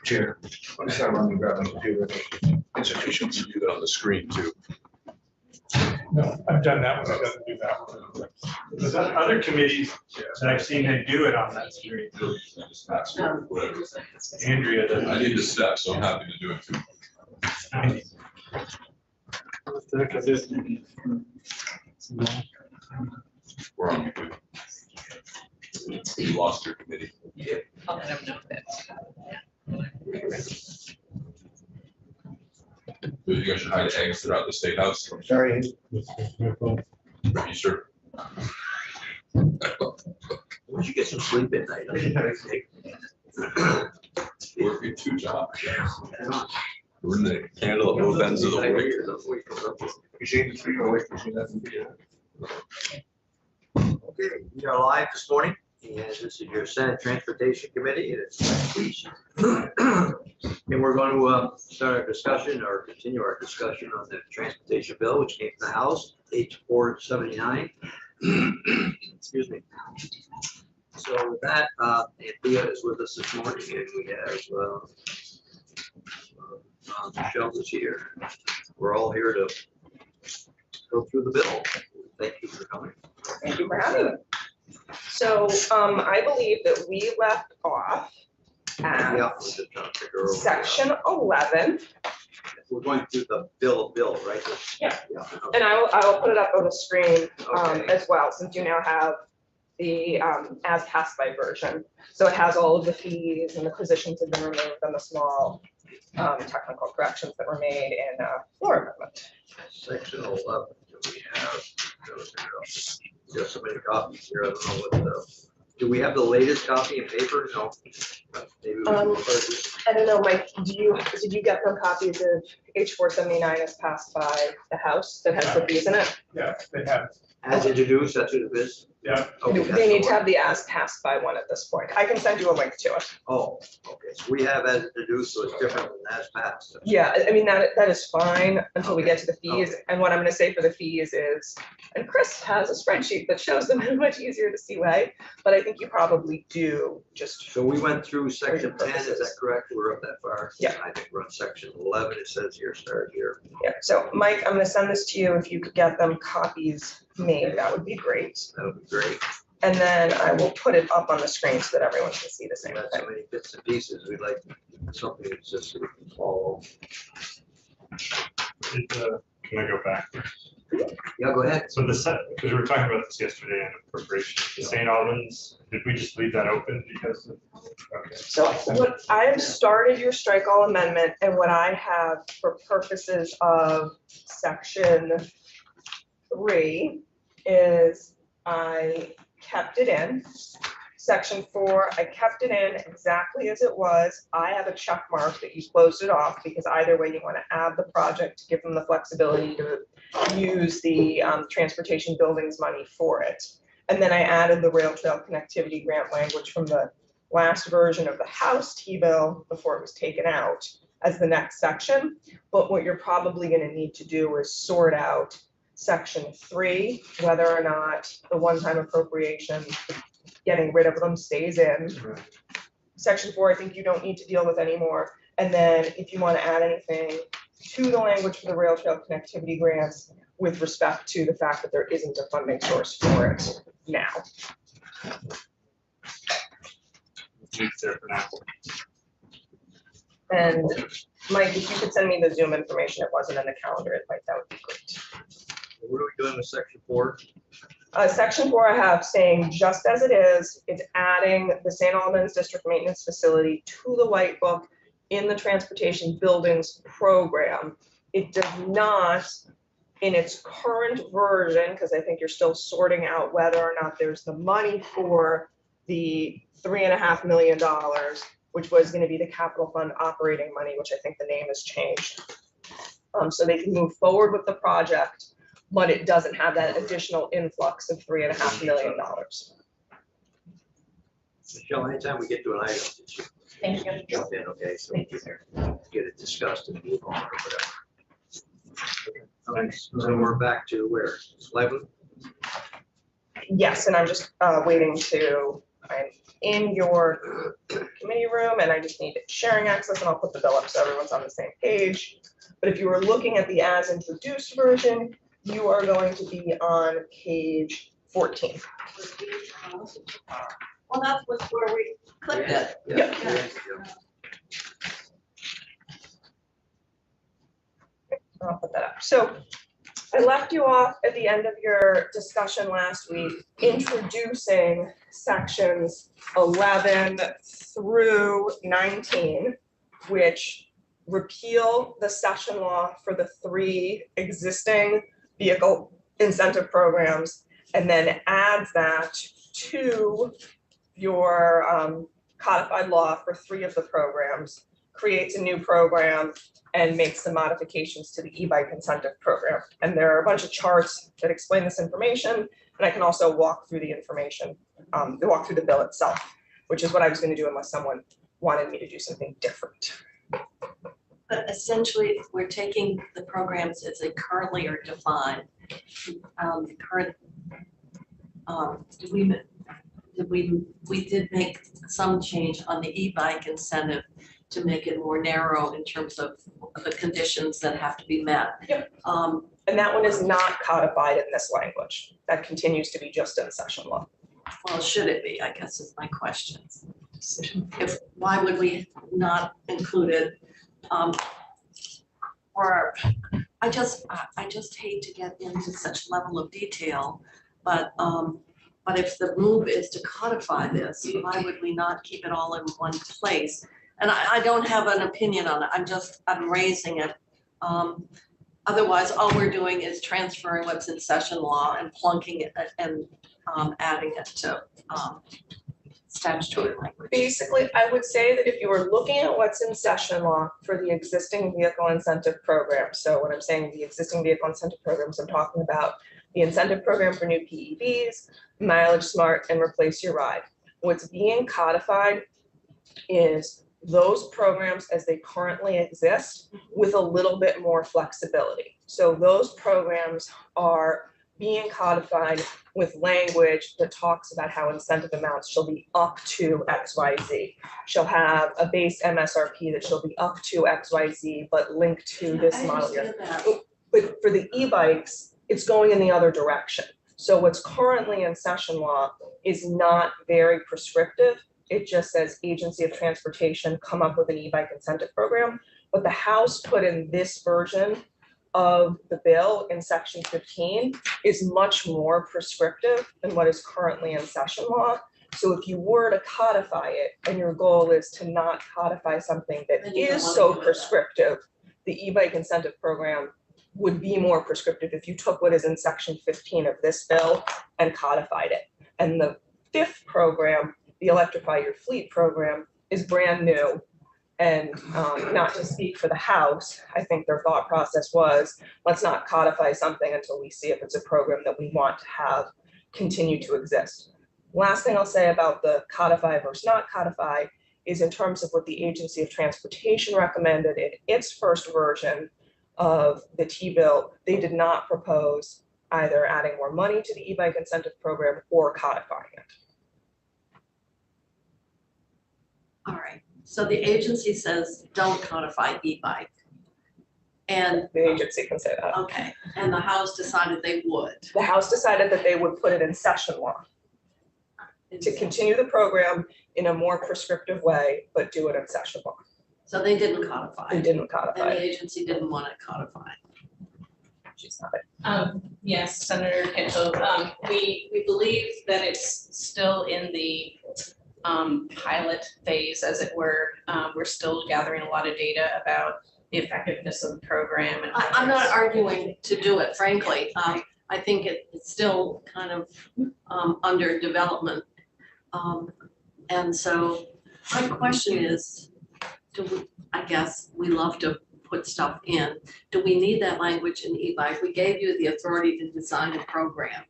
Chair. I just gotta run and grab my computer. Institutions do that on the screen too. No, I've done that one. I doesn't do that one. There's other committees that I've seen that do it on that screen. Andrea does. I need the steps, so I'm happy to do it too. We're on YouTube. You lost your committee. I'll let him know that. So you guys should hide eggs throughout the state house. Sorry. Register. Would you get some sleep at night? Working two jobs. We're in the candle at both ends of the wick. You see the 308, you see that? Okay, we are live this morning, and this is your Senate Transportation Committee, and it's my speech. And we're going to start our discussion or continue our discussion on the transportation bill, which came from the House, H479. Excuse me. So with that, Anthea is with us this morning, and we have Michelle is here. We're all here to go through the bill. Thank you for coming. Thank you for having me. So I believe that we left off Yeah, we're at just trying to figure out- section 11, We're going through the bill, right? Yeah. Yeah. and I will put it up on the screen Okay. as well, since you now have the as passed by version. So it has all of the fees and the positions have been removed and the small technical corrections that were made in floor amendment. Section 11, do we have, there's so many copies here, I don't know what the, do we have the latest copy in paper? No. Maybe we can refer to- I don't know, Mike, did you get them copies of H479 as passed by the House that has the fees in it? Yeah, they have. As introduced, that's what it is? Yeah. Okay, They that's need the to one. have the as passed by one at this point. I can send you a link to it. Oh, okay, so we have as introduced, so it's different than as passed. Yeah, I mean, that is fine until we get to the fees. And what I'm gonna say for the fees is, and Chris has a spreadsheet that shows them in a much easier to see way, but I think you probably do just, So we went through section 10, is that Purposes. correct? We're up that far? Yeah. I think we're on section 11, it says here, start here. yeah. So Mike, I'm gonna send this to you. If you could get them copies made, that would be great. That would be great. And then I will put it up on the screen so that everyone can see the same Got thing. so many bits and pieces, we'd like something that's just so we can follow. Can I go back? Yeah, go ahead. So the set, because we were talking about this yesterday in appropriation, the St. Albans, did we just leave that open because of? Okay. So what I have started your strike all amendment, and what I have for purposes of section 3 is I kept it in. Section 4, I kept it in exactly as it was. I have a check mark that you closed it off because either way you want to add the project to give them the flexibility to use the transportation buildings money for it. And then I added the rail trail connectivity grant language from the last version of the House T-bill before it was taken out as the next section. But what you're probably going to need to do is sort out section 3, whether or not the one-time appropriation, getting rid of them stays in. Section 4, I think you don't need to deal with anymore. And then if you want to add anything to the language for the rail trail connectivity grants with respect to the fact that there isn't a funding source for it now. It's there for now. And Mike, if you could send me the Zoom information, it wasn't in the calendar invite, that would be great. What are we doing with section 4? Section 4, I have saying just as it is, it's adding the St. Albans District Maintenance Facility to the White Book in the Transportation Buildings Program. It does not, in its current version, because I think you're still sorting out whether or not there's the money for the $3.5 million, which was going to be the capital fund operating money, which I think the name has changed. So they can move forward with the project, but it doesn't have that additional influx of $3.5 million. Michelle, anytime we get to an item, just Thank you. jump in, okay? So Thank you, we sir. can get it discussed and move on or whatever. All right, so we're back to where? 11? Yes, and I'm just waiting to, I'm in your committee room and I just need sharing access and I'll put the bill up so everyone's on the same page. But if you were looking at the as introduced version, you are going to be on page 14. Well, that was where we clicked it. Yeah. I'll put that up. So I left you off at the end of your discussion last week, introducing sections 11 through 19, which repeal the session law for the 3 existing vehicle incentive programs, and then adds that to your codified law for 3 of the programs, creates a new program, and makes some modifications to the e-bike incentive program. And there are a bunch of charts that explain this information, and I can also walk through the information, walk through the bill itself, which is what I was going to do unless someone wanted me to do something different. But essentially, we're taking the programs as they currently are defined. We did make some change on the e-bike incentive to make it more narrow in terms of the conditions that have to be met. Yep. And that one is not codified in this language. That continues to be just in session law. Well, should it be, I guess is my question. Why would we not include it? Or I just hate to get into such level of detail, but if the move is to codify this, why would we not keep it all in one place? And I don't have an opinion on it. I'm raising it. Otherwise, all we're doing is transferring what's in session law and plunking it and adding it to statutory language. Basically, I would say that if you were looking at what's in session law for the existing vehicle incentive program, so when I'm saying the existing vehicle incentive programs, I'm talking about the incentive program for new PEVs, Mileage Smart, and Replace Your Ride. What's being codified is those programs as they currently exist with a little bit more flexibility. So those programs are being codified with language that talks about how incentive amounts shall be up to XYZ. Shall have a base MSRP that shall be up to XYZ, but linked to this model year. But for the e-bikes, it's going in the other direction. So what's currently in session law is not very prescriptive. It just says Agency of Transportation come up with an e-bike incentive program. But the House put in this version of the bill in section 15 is much more prescriptive than what is currently in session law. So if you were to codify it and your goal is to not codify something that is so prescriptive, the e-bike incentive program would be more prescriptive if you took what is in section 15 of this bill and codified it. And the 5th program, the Electrify Your Fleet program, is brand new. And not to speak for the House, I think their thought process was, let's not codify something until we see if it's a program that we want to have continue to exist. Last thing I'll say about the codify versus not codify is in terms of what the Agency of Transportation recommended in its first version of the T-bill, they did not propose either adding more money to the e-bike incentive program or codifying it. All right, so the agency says don't codify e-bike. And The agency can say that. okay, and the House decided they would. The House decided that they would put it in session law to continue the program in a more prescriptive way, but do it in session law. So they didn't codify. They didn't And codify the it. agency didn't want it codified. She's not it. Yes, Senator Kittle, we believe that it's still in the pilot phase, as it were. We're still gathering a lot of data about the effectiveness of the program. And I'm not arguing to do it, frankly. I think it's still kind of under development. And so my question is, I guess we love to put stuff in. Do we need that language in e-bike? We gave you the authority to design a program.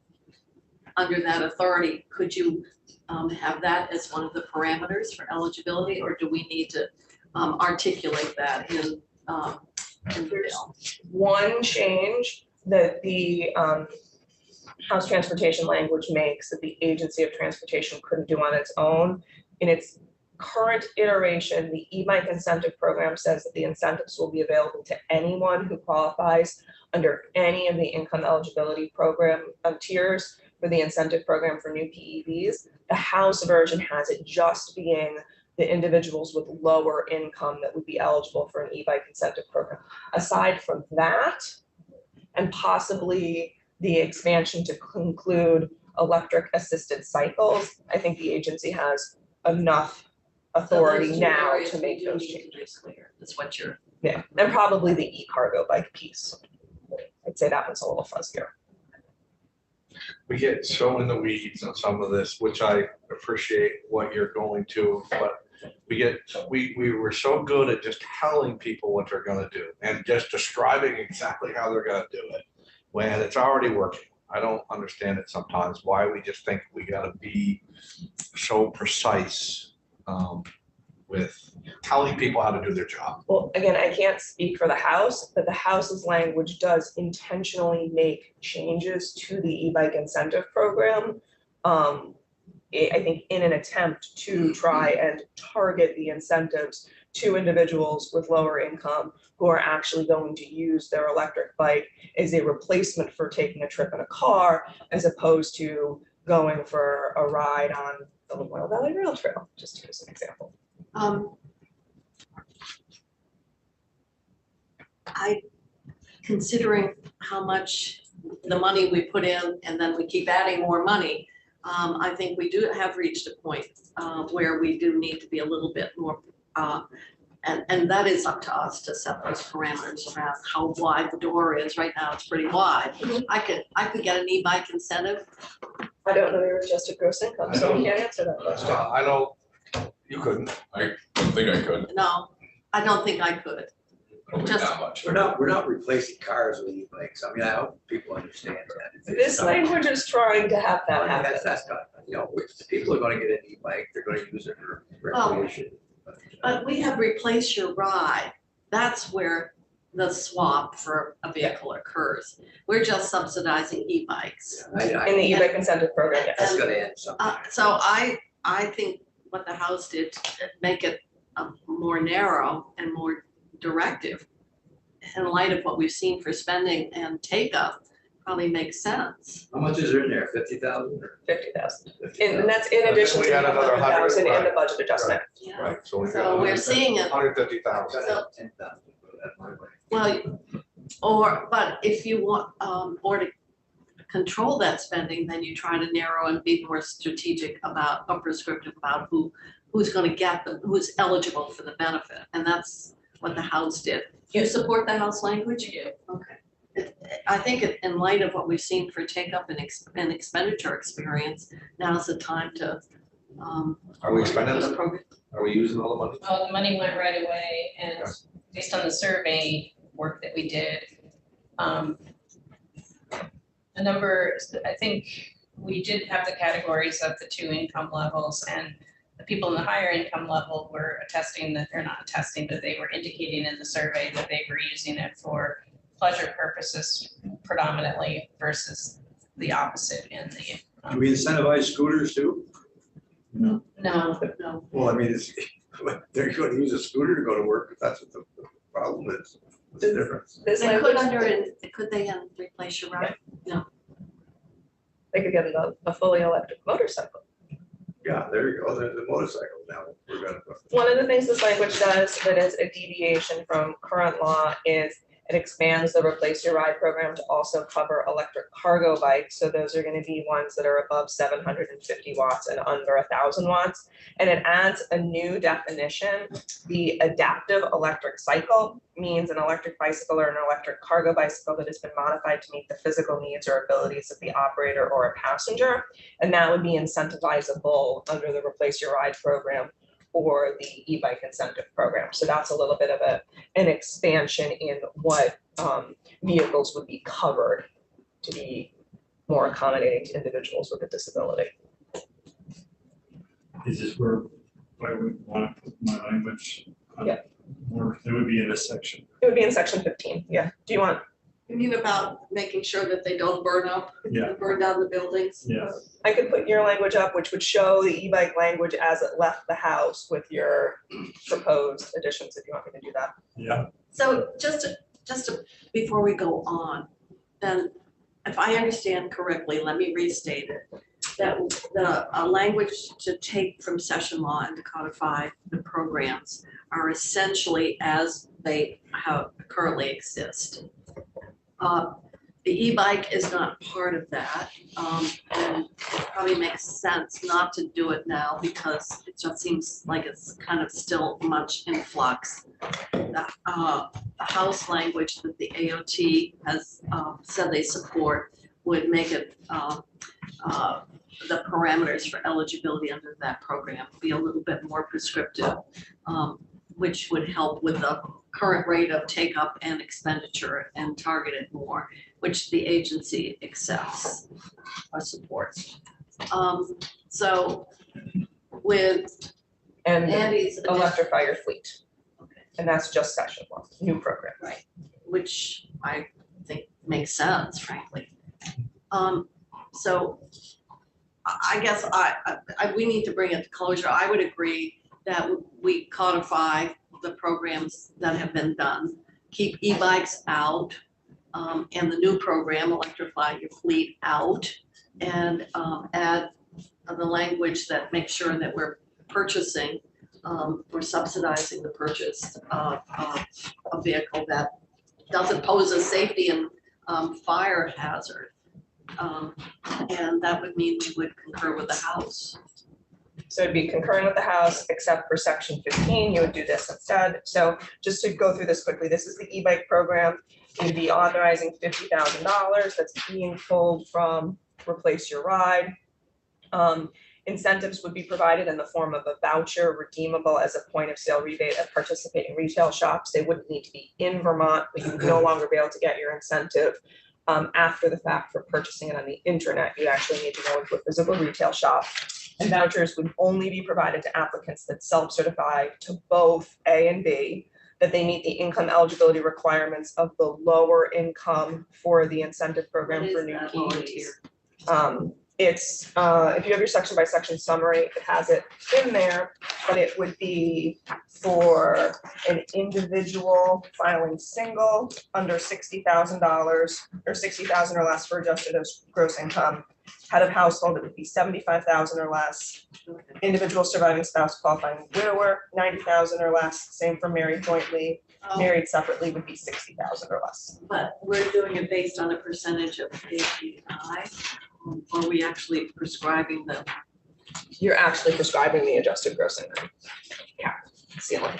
Under that authority, could you have that as one of the parameters for eligibility, or do we need to articulate that in the bill? One change that the House Transportation language makes that the Agency of Transportation couldn't do on its own in its current iteration, the e-bike incentive program says that the incentives will be available to anyone who qualifies under any of the income eligibility program tiers for the incentive program for new PEVs. The House version has it just being the individuals with lower income that would be eligible for an e-bike incentive program. Aside from that, and possibly the expansion to include electric assisted cycles, I think the agency has enough authority now to make those changes. That's what you're. Yeah, and probably the e-cargo bike piece. I'd say that one's a little fuzzier. We get so in the weeds on some of this, which I appreciate what you're going to, but we were so good at just telling people what they're gonna do and just describing exactly how they're gonna do it when it's already working. I don't understand it sometimes, why we just think we gotta be so precise with telling people how to do their job. Well, again, I can't speak for the House, but the House's language does intentionally make changes to the e-bike incentive program. I think in an attempt to try and target the incentives to individuals with lower income who are actually going to use their electric bike as a replacement for taking a trip in a car, as opposed to going for a ride on the Lamoille Valley Rail Trail, just to use an example. Considering how much the money we put in and then we keep adding more money, I think we do have reached a point where we do need to be a little bit more, and that is up to us to set those parameters around how wide the door is. Right now, it's pretty wide. I could get an e-bike incentive. I don't know your adjusted gross income, so I can't answer that question. I don't, you couldn't. I don't think I could. No, I don't think I could. Probably Just- not much. We're not replacing cars with e-bikes. I mean, I hope people understand that. This language is trying to have that happen. That's not, you know, if people are gonna get an e-bike, they're gonna use it for recreation. But we have replaced your ride. That's where the swap for a vehicle occurs. We're just subsidizing e-bikes. In the e-bike incentive program, yes. That's gonna end sometime. So I think what the House did to make it more narrow and more directive in light of what we've seen for spending and take up probably makes sense. How much is there in there? 50,000 or? 50,000. And that's in addition to We the had another 100,000 in the right. budget adjustment. Yeah. Right, so we So we're seeing it. 150,000. So- 10,000. Well, but if you want, or to control that spending, then you try to narrow and be more strategic about, or prescriptive about who's gonna get them, who's eligible for the benefit, and that's what the House did. Do you support the House language? Yeah. Okay. I think in light of what we've seen for take up and expenditure experience, now's the time to. Are we spending this them? program. Are we using all the money? Well, the money went right away, and based on the survey work that we did, a number, I think we did have the categories of the two income levels, and the people in the higher income level were attesting that, they're not attesting, but they were indicating in the survey that they were using it for pleasure purposes predominantly versus the opposite in the. Do we incentivize scooters too? No, No. Well, I mean, it's, they're going to use a scooter to go to work, if that's what the problem is. What's the difference? This They could language, could they replace your ride? they could get a fully electric motorcycle. Yeah, there you go, there's a motorcycle now, we're gonna. One of the things this language does that is a deviation from current law is it expands the Replace Your Ride program to also cover electric cargo bikes. So those are gonna be ones that are above 750 watts and under 1,000 watts. And it adds a new definition. The adaptive electric cycle means an electric bicycle or an electric cargo bicycle that has been modified to meet the physical needs or abilities of the operator or a passenger. And that would be incentivizable under the Replace Your Ride program or the e-bike incentive program. So that's a little bit of an expansion in what vehicles would be covered to be more accommodating to individuals with a disability. Is this where I would want to put my language? Yeah. Or it would be in this section. It would be in section 15, yeah. Do you want, You mean about making sure that they don't burn up? Yeah. burn down the buildings. Yeah. I could put your language up, which would show the e-bike language as it left the house with your proposed additions, if you want me to do that. Yeah. So before we go on, then if I understand correctly, let me restate it. That the language to take from session law and to codify the programs are essentially as they currently exist. The e-bike is not part of that, and it probably makes sense not to do it now because it just seems like it's kind of still much in flux. The House language that the AOT has said they support would make it the parameters for eligibility under that program be a little bit more prescriptive, which would help with the current rate of take up and expenditure and target it more, which the agency accepts or supports. So with And Andy's addition, electrify your fleet, okay, and that's just session law, new program. which I think makes sense, frankly. So I guess we need to bring it to closure. I would agree that we codify the programs that have been done, keep e-bikes out, and the new program, electrify your fleet, out, and add the language that makes sure that we're purchasing, we're subsidizing the purchase of a vehicle that doesn't pose a safety and fire hazard. And that would mean we would concur with the House. So it'd be concurrent with the House, except for section 15, you would do this instead. So just to go through this quickly, this is the e-bike program. We'd be authorizing $50,000 that's being pulled from Replace Your Ride. Incentives would be provided in the form of a voucher redeemable as a point of sale rebate at participating retail shops. They wouldn't need to be in Vermont, but you would no longer be able to get your incentive after the fact for purchasing it on the internet. You actually need to go into a physical retail shop. And vouchers would only be provided to applicants that self-certify to both A and B, that they meet the income eligibility requirements of the lower income for the incentive program What for is new that lower keys. It's, if you have your section by section summary, it has it in there, but it would be for an individual filing single under $60,000 or 60,000 or less for adjusted as gross income. Head of household, it would be 75,000 or less. Individual surviving spouse qualifying widower, 90,000 or less. Same for married jointly. Married separately would be 60,000 or less. But we're doing it based on a percentage of AGI, or are we actually prescribing them? You're actually prescribing the adjusted gross income cap ceiling.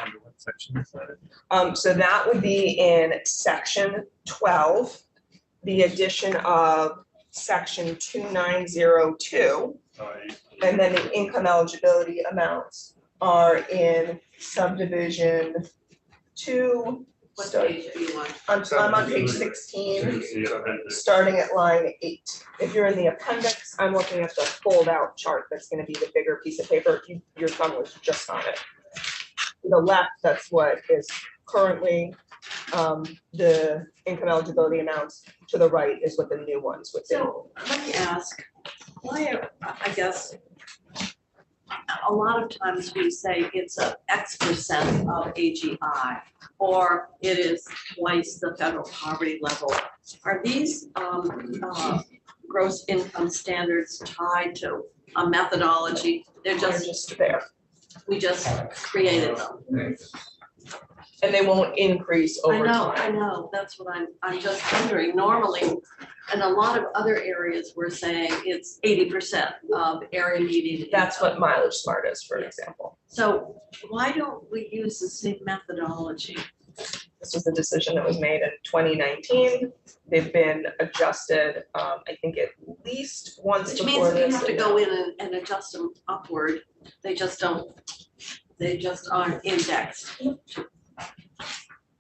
Under what section is that? So that would be in section 12, the addition of section 2902, and then the income eligibility amounts are in subdivision 2. What page do you want? I'm on page 16, starting at line 8. If you're in the appendix, I'm looking at the fold out chart that's going to be the bigger piece of paper. Your thumb was just on it. To the left, that's what is currently the income eligibility amounts. To the right is what the new ones would be. So let me ask, why I guess a lot of times we say it's a X% of AGI, or it is twice the federal poverty level. Are these gross income standards tied to a methodology? They're They're just, just there, we just created them. and they won't increase over time. I know, that's what I'm just wondering. Normally, in a lot of other areas, we're saying it's 80% of area median. That's income. what Mileage Smart is, for example. So why don't we use the same methodology? This was a decision that was made in 2019. They've been adjusted, I think at least once Which means before that you this. have to go in and adjust them upward. They just aren't indexed.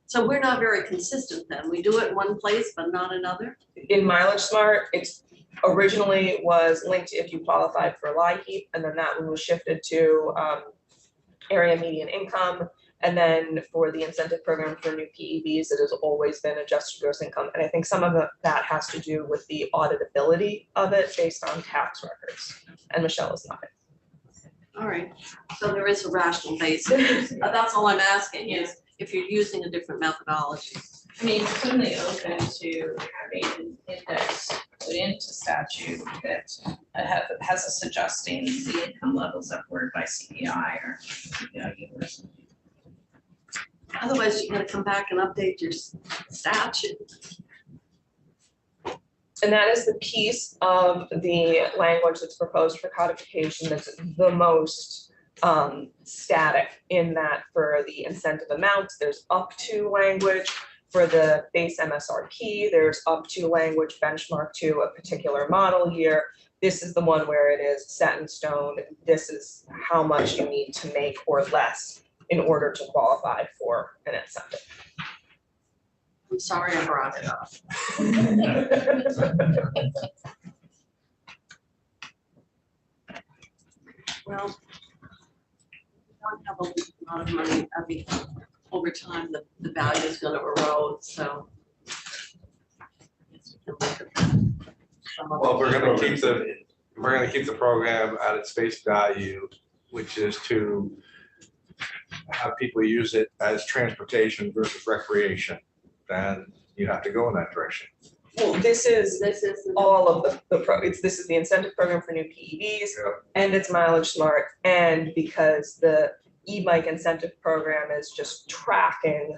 So we're not very consistent then. We do it in one place, but not another? In Mileage Smart, it's originally was linked if you qualified for LIHEAP, and then that one was shifted to area median income. And then for the incentive program for new PEVs, it has always been adjusted gross income. And I think some of that has to do with the auditability of it based on tax records. And Michelle is not. All right, so there is a rational basis. That's all I'm asking is if you're using a different methodology. I mean, certainly open to having an index put into statute that has us adjusting the income levels upward by CPI or CPI or something. Otherwise, you're gonna come back and update your statute. And that is the piece of the language that's proposed for codification that's the most static in that for the incentive amounts, there's up to language. For the base MSRP, there's up to language benchmark to a particular model year. This is the one where it is set in stone. This is how much you need to make or less in order to qualify for an incentive. I'm sorry I brought it up. Well, we don't have a lot of money. I mean, over time, the value is gonna erode, so. Well, we're gonna keep the program at its face value, which is to have people use it as transportation versus recreation, then you have to go in that direction. Well, this is This is. all of this is the incentive program for new PEVs and it's mileage smart. And because the e-bike incentive program is just tracking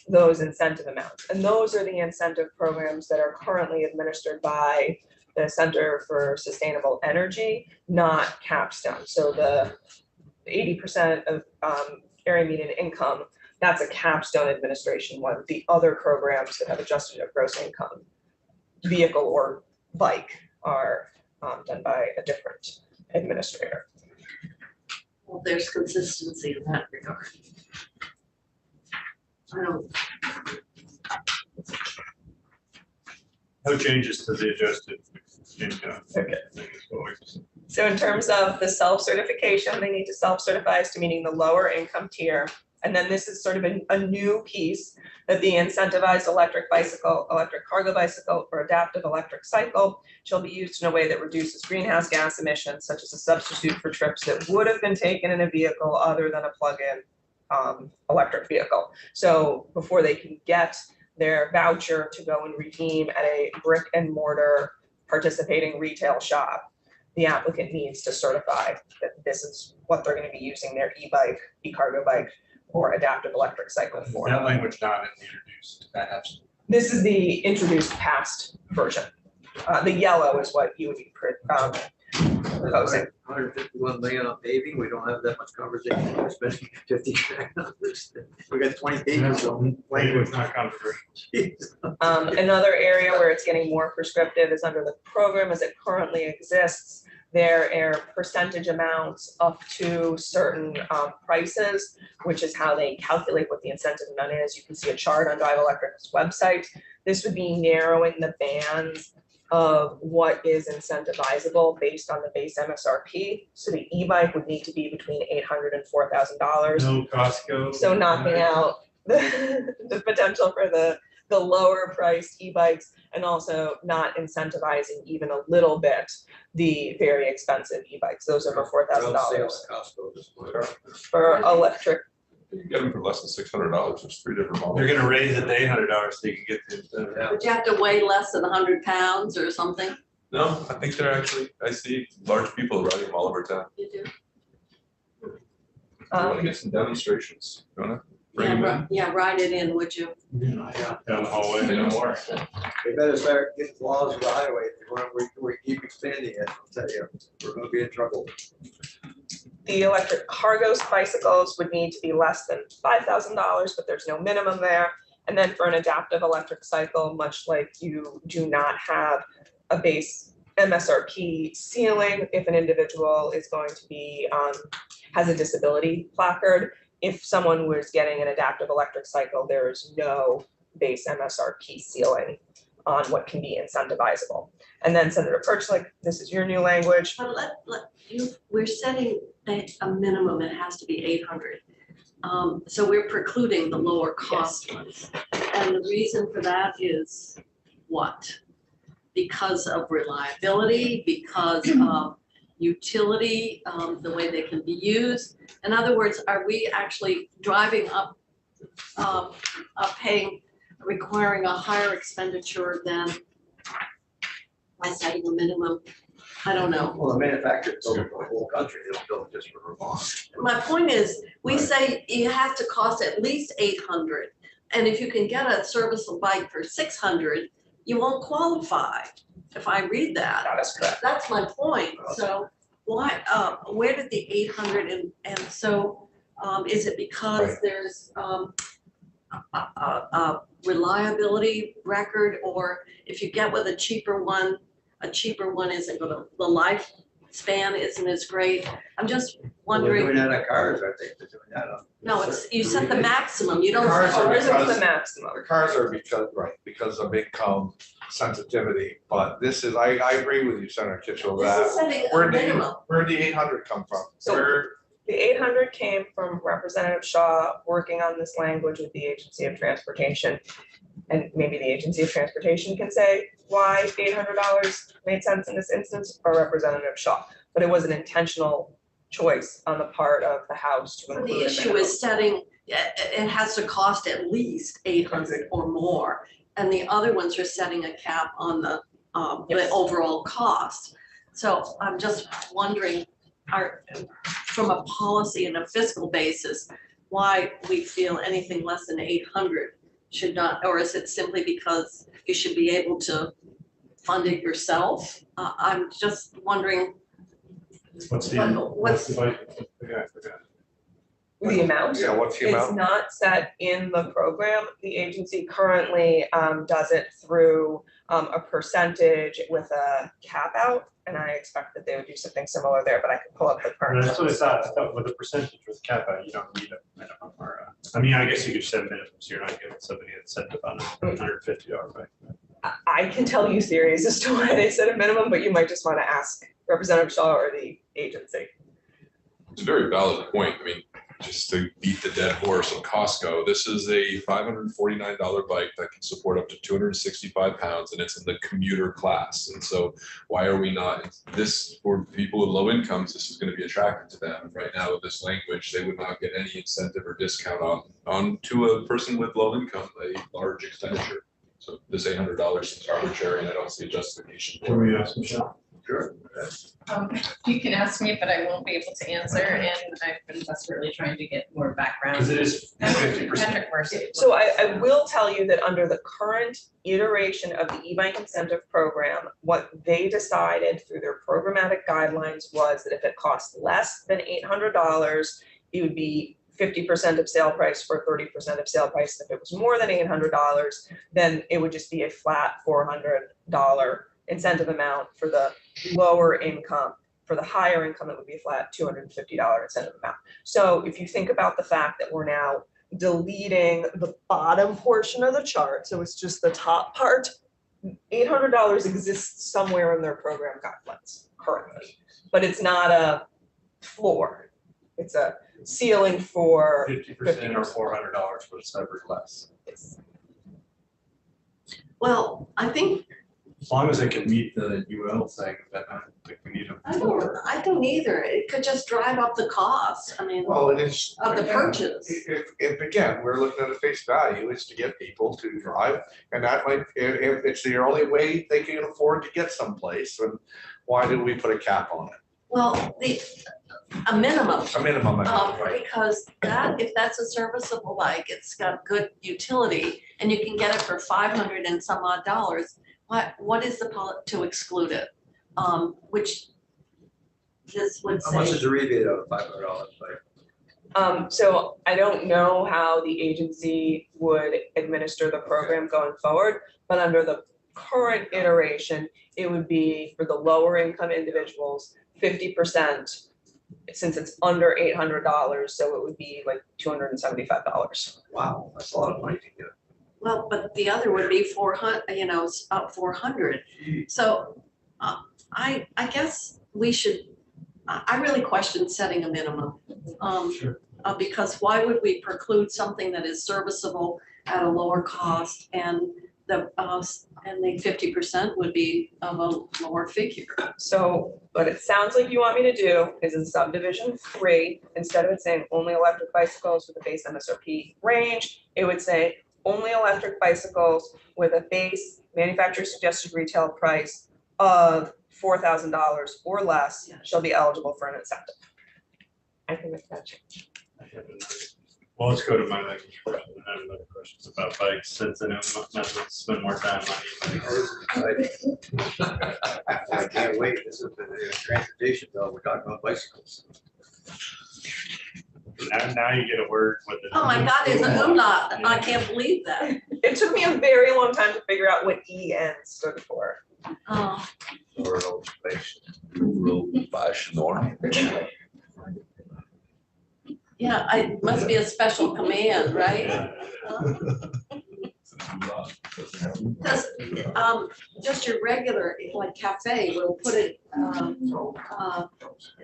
those incentive amounts. And those are the incentive programs that are currently administered by the Center for Sustainable Energy, not Capstone. So the 80% of area median income, that's a Capstone administration one. The other programs that have adjusted of gross income, vehicle or bike, are done by a different administrator. Well, there's consistency in that regard. I don't, No changes to the adjusted income. Okay. It's always- So in terms of the self-certification, they need to self-certify as to meeting the lower income tier. And then this is sort of a new piece that the incentivized electric bicycle, electric cargo bicycle, or adaptive electric cycle shall be used in a way that reduces greenhouse gas emissions, such as a substitute for trips that would have been taken in a vehicle other than a plug-in electric vehicle. So before they can get their voucher to go and redeem at a brick and mortar participating retail shop, the applicant needs to certify that this is what they're going to be using their e-bike, e-cargo bike, or adaptive electric cycle for. That language not introduced. This is the introduced past version. The yellow is what you would be proposing. 151 million on paving, we don't have that much conversation, we're spending 50 grand on this. We got 20 pages on Language not controversial. Another area where it's getting more prescriptive is under the program as it currently exists. There are percentage amounts up to certain prices, which is how they calculate what the incentive amount is. You can see a chart on Drive Electric's website. This would be narrowing the bands of what is incentivizable based on the base MSRP. So the e-bike would need to be between $800 and $4,000. No Costco. So knocking out the potential for the lower priced e-bikes and also not incentivizing even a little bit the very expensive e-bikes. Those are over $4,000 Costco this morning. for electric. You can get them for less than $600. There's 3 different models. They're gonna raise it to $800 so you can get the. Yeah. would you have to weigh less than 100 pounds or something? No, I think they're actually, I see large people riding them all over town. You do? You wanna get some demonstrations, you wanna bring them in? Yeah, write it in, would you? Down the hallway, they don't work. We better start getting laws of the highway, we keep expanding it, I'll tell you, we're gonna be in trouble. The electric cargos bicycles would need to be less than $5,000, but there's no minimum there. And then for an adaptive electric cycle, much like you do not have a base MSRP ceiling, if an individual is going to be, has a disability placard, if someone was getting an adaptive electric cycle, there is no base MSRP ceiling on what can be incentivizable. And then Senator Perchlik, this is your new language. But we're setting a minimum, it has to be 800. So we're precluding the lower cost ones. And the reason for that is what? Because of reliability, because of utility, the way they can be used. In other words, are we actually driving up, paying, requiring a higher expenditure than by setting a minimum? I don't know. Well, the manufacturers build it for the whole country, they don't build it just for Vermont. My point is, we Right. say you have to cost at least 800. And if you can get a serviceable bike for 600, you won't qualify, if I read that. That is correct. That's my point. So why, where did the 800 and so, is it because Right. there's, a reliability record, or if you get with a cheaper one isn't gonna, the lifespan isn't as great? I'm just They're wondering, doing that on cars, I think, they're doing that on. no, it's, you set the maximum, you don't. Cars are Ours is because- the maximum. The cars are because of income sensitivity, but this is, I agree with you, Senator Kitchell, This is that setting where a did minimum. the 800 come from? So- Where, The 800 came from Representative Shaw working on this language with the Agency of Transportation. And maybe the Agency of Transportation can say why $800 made sense in this instance, or Representative Shaw. But it was an intentional choice on the part of the House to include The a issue minimum. is setting, it has to cost at least 800 or more. And the other ones are setting a cap on the Yes. overall cost. So I'm just wondering, from a policy and a fiscal basis, why we feel anything less than 800 should not, or is it simply because you should be able to fund it yourself? I'm just wondering, What's the, What- what's the budget? Yeah, I forgot. The amount? yeah, what's the It's amount? not set in the program. The agency currently does it through a percentage with a cap out. And I expect that they would do something similar there, but I can pull up the And current. that's what I thought with the percentage with cap out, you don't need a minimum or, I mean, I guess you could set minimums, you're not giving somebody an incentive on a $150 bike. I can tell you theories as to why they set a minimum, but you might just want to ask Representative Shaw or the agency. It's a very valid point. I mean, just to beat the dead horse of Costco, this is a $549 bike that can support up to 265 pounds, and it's in the commuter class. And so why are we not, this, for people with low incomes, this is going to be attractive to them. And right now with this language, they would not get any incentive or discount on to a person with low income, a large expenditure. So this $800 seems arbitrary, and I don't see a justification Can for it. we ask Michelle? Sure. You can ask me, but I won't be able to answer, and I've been desperately trying to get more background. Because it is 50%. Patrick Mercer. So I will tell you that under the current iteration of the e-bike incentive program, what they decided through their programmatic guidelines was that if it cost less than $800, it would be 50% of sale price for 30% of sale price. If it was more than $800, then it would just be a flat $400 incentive amount for the lower income. For the higher income, it would be a flat $250 incentive amount. So if you think about the fact that we're now deleting the bottom portion of the chart, so it's just the top part, $800 exists somewhere in their program guidelines currently, but it's not a floor. It's a ceiling for 50% or $400 for separate less. well, I think, As long as it can meet the UL thing, then I don't think we need a floor. I don't either. It could just drive up the cost, I mean, Well, it is. of the again, purchase. If again, we're looking at a face value, it's to get people to drive, and that might, if it's the only way they can afford to get someplace, then why do we put a cap on it? Well, a minimum. A minimum, right? Because that, if that's a serviceable bike, it's got good utility and you can get it for 500 and some odd dollars. What is the to exclude it? Which this would How much say, is the rebate of $500, like? So I don't know how the agency would administer the program going forward, but under the current iteration, it would be for the lower income individuals, 50%, since it's under $800, so it would be like $275. Wow, that's a lot of money to get. well, but the other would be 400, it's up 400. So I guess we should, I really question setting a minimum. Sure. because why would we preclude something that is serviceable at a lower cost and the 50% would be of a lower figure? So what it sounds like you want me to do is in subdivision 3, instead of it saying only electric bicycles with a base MSRP range, it would say only electric bicycles with a base manufacturer suggested retail price of $4,000 or less shall be eligible for an incentive. I can make that change. Well, let's go to my next question. I have other questions about bikes since I know I'm not gonna spend more time on e-bikes. I can't wait. This is the transportation bill. We're talking about bicycles. Now you get a word with it. Oh my God, it's a umlaut. I can't believe that. It took me a very long time to figure out what EN stood for. Oh, yeah, it must be a special command, right? Because just your regular, like cafe, will put it,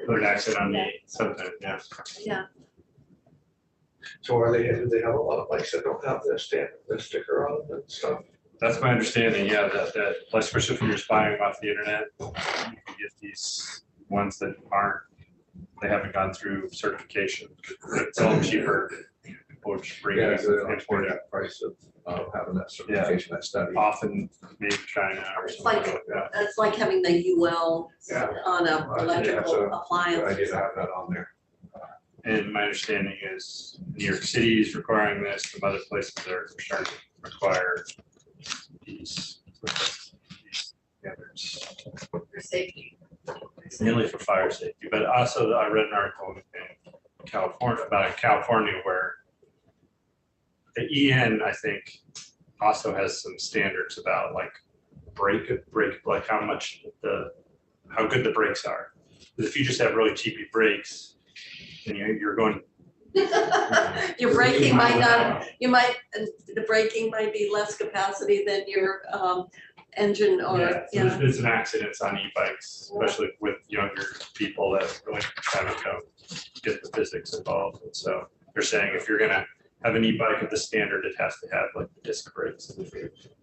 Put an accent on the something, yeah. yeah. So do they have a lot of bikes that don't have the sticker on them and stuff? That's my understanding, yeah, that, like, especially if you're just buying them off the internet, you can get these ones that aren't, they haven't gone through certification. It's all cheaper. People just bring Yeah, it so they don't import pay it. that price of having that certification, that study. Often made in China or It's something like, like that. it's like having the UL Yeah. on a Right, yeah, electrical so Good appliance. idea to have that on there. And my understanding is New York City is requiring this, some other places are starting to require these standards. For safety. Mainly for fire safety, but also I read an article in California where the EN, I think, also has some standards about like brake, like how good the brakes are. Because if you just have really cheapy brakes, then you're going. Your braking might not, the braking might be less capacity than your engine or, Yeah, so yeah. there's been some accidents on e-bikes, especially with younger people that really kind of get the physics involved. And so they're saying if you're gonna have an e-bike of the standard, it has to have like the disc brakes.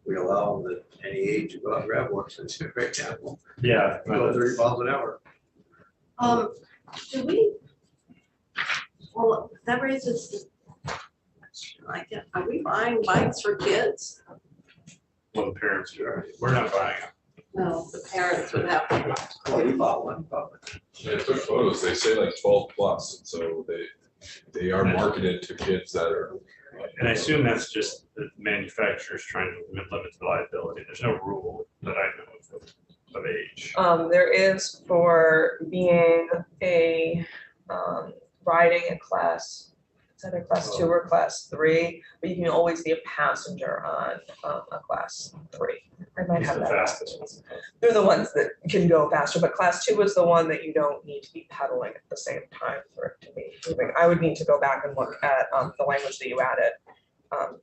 We allow them at any age to go out and grab one, so it's a great example. Yeah. Go 30 miles an hour. Do we? Well, that raises, I guess, are we buying bikes for kids? Well, the parents are, we're not buying them. No, the parents would have to. Oh, you bought one, you bought one. Yeah, took photos, they say like 12 plus, and so they are marketed to kids that are. And I assume that's just the manufacturers trying to limit the liability. There's no rule that I know of age. There is for being a riding a class, it's either class 2 or class 3, but you can always be a passenger on a class 3. I might It's have the that. fastest backwards. They're the ones that can go faster, but class 2 is the one that you don't need to be pedaling at the same time for it to be moving. I would need to go back and look at the language that you added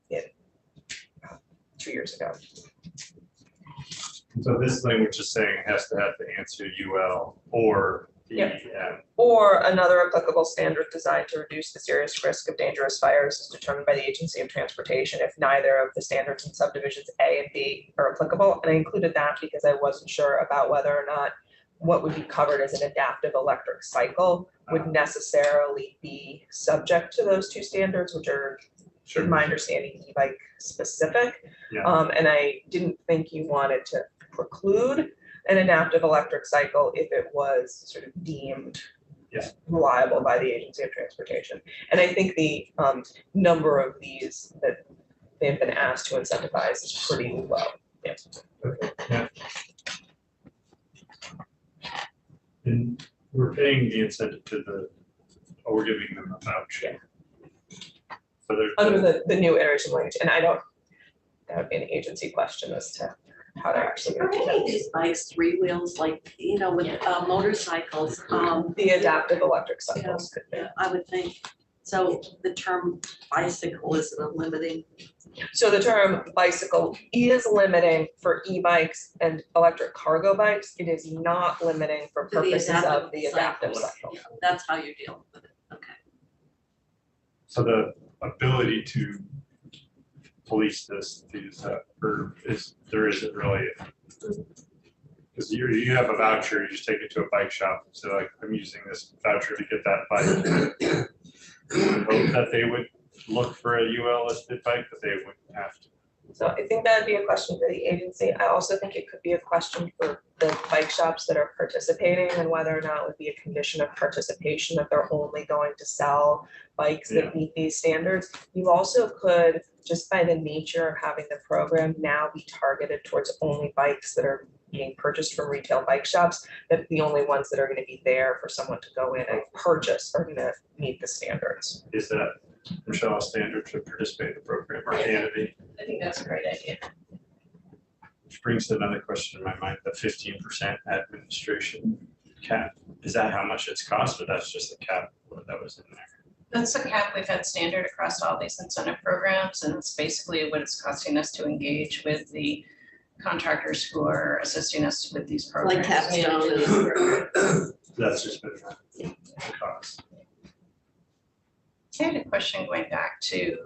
in 2 years ago. So this language is saying it has to have the answer UL or Yep. EN. Or another applicable standard designed to reduce the serious risk of dangerous fires is determined by the Agency of Transportation if neither of the standards in subdivisions A and B are applicable. And I included that because I wasn't sure about whether or not what would be covered as an adaptive electric cycle would necessarily be subject to those two standards, which are, in my understanding, e-bike specific. Yeah. And I didn't think you wanted to preclude an adaptive electric cycle if it was sort of deemed reliable by the Agency of Transportation. And I think the number of these that they've been asked to incentivize is pretty low. Yeah. And we're paying the incentive to we're giving them a voucher. So there's. Under the new iteration language, and I don't, that would be an agency question as to how to actually. Are any of these bikes 3 wheels, like, you know, with motorcycles? The adaptive electric cycles could be. Yeah, I would think. So the term bicycle isn't a limiting. So the term bicycle is limiting for e-bikes and electric cargo bikes. It is not limiting for To the purposes of adaptive the adaptive cycles. cycle. That's how you deal with it. Okay. So the ability to police this, there isn't really. Because you have a voucher, you just take it to a bike shop and say like, I'm using this voucher to get that bike. I would hope that they would look for a UL listed bike, but they wouldn't have to. So I think that'd be a question for the agency. I also think it could be a question for the bike shops that are participating and whether or not it would be a condition of participation that they're only going to sell bikes that meet these standards. You also could, just by the nature of having the program now be targeted towards only bikes that are being purchased from retail bike shops, that the only ones that are going to be there for someone to go in and purchase are going to meet the standards. Is that Michelle a standard to participate in the program, or can it be? I think that's a great idea. Which brings to another question in my mind, the 15% administration cap. Is that how much it's cost, or that's just the cap that was in there? That's the cap we've had standard across all these incentive programs, and it's basically what it's costing us to engage with the contractors who are assisting us with these programs. Like Capstone and That's just been the cost. I had a question going back to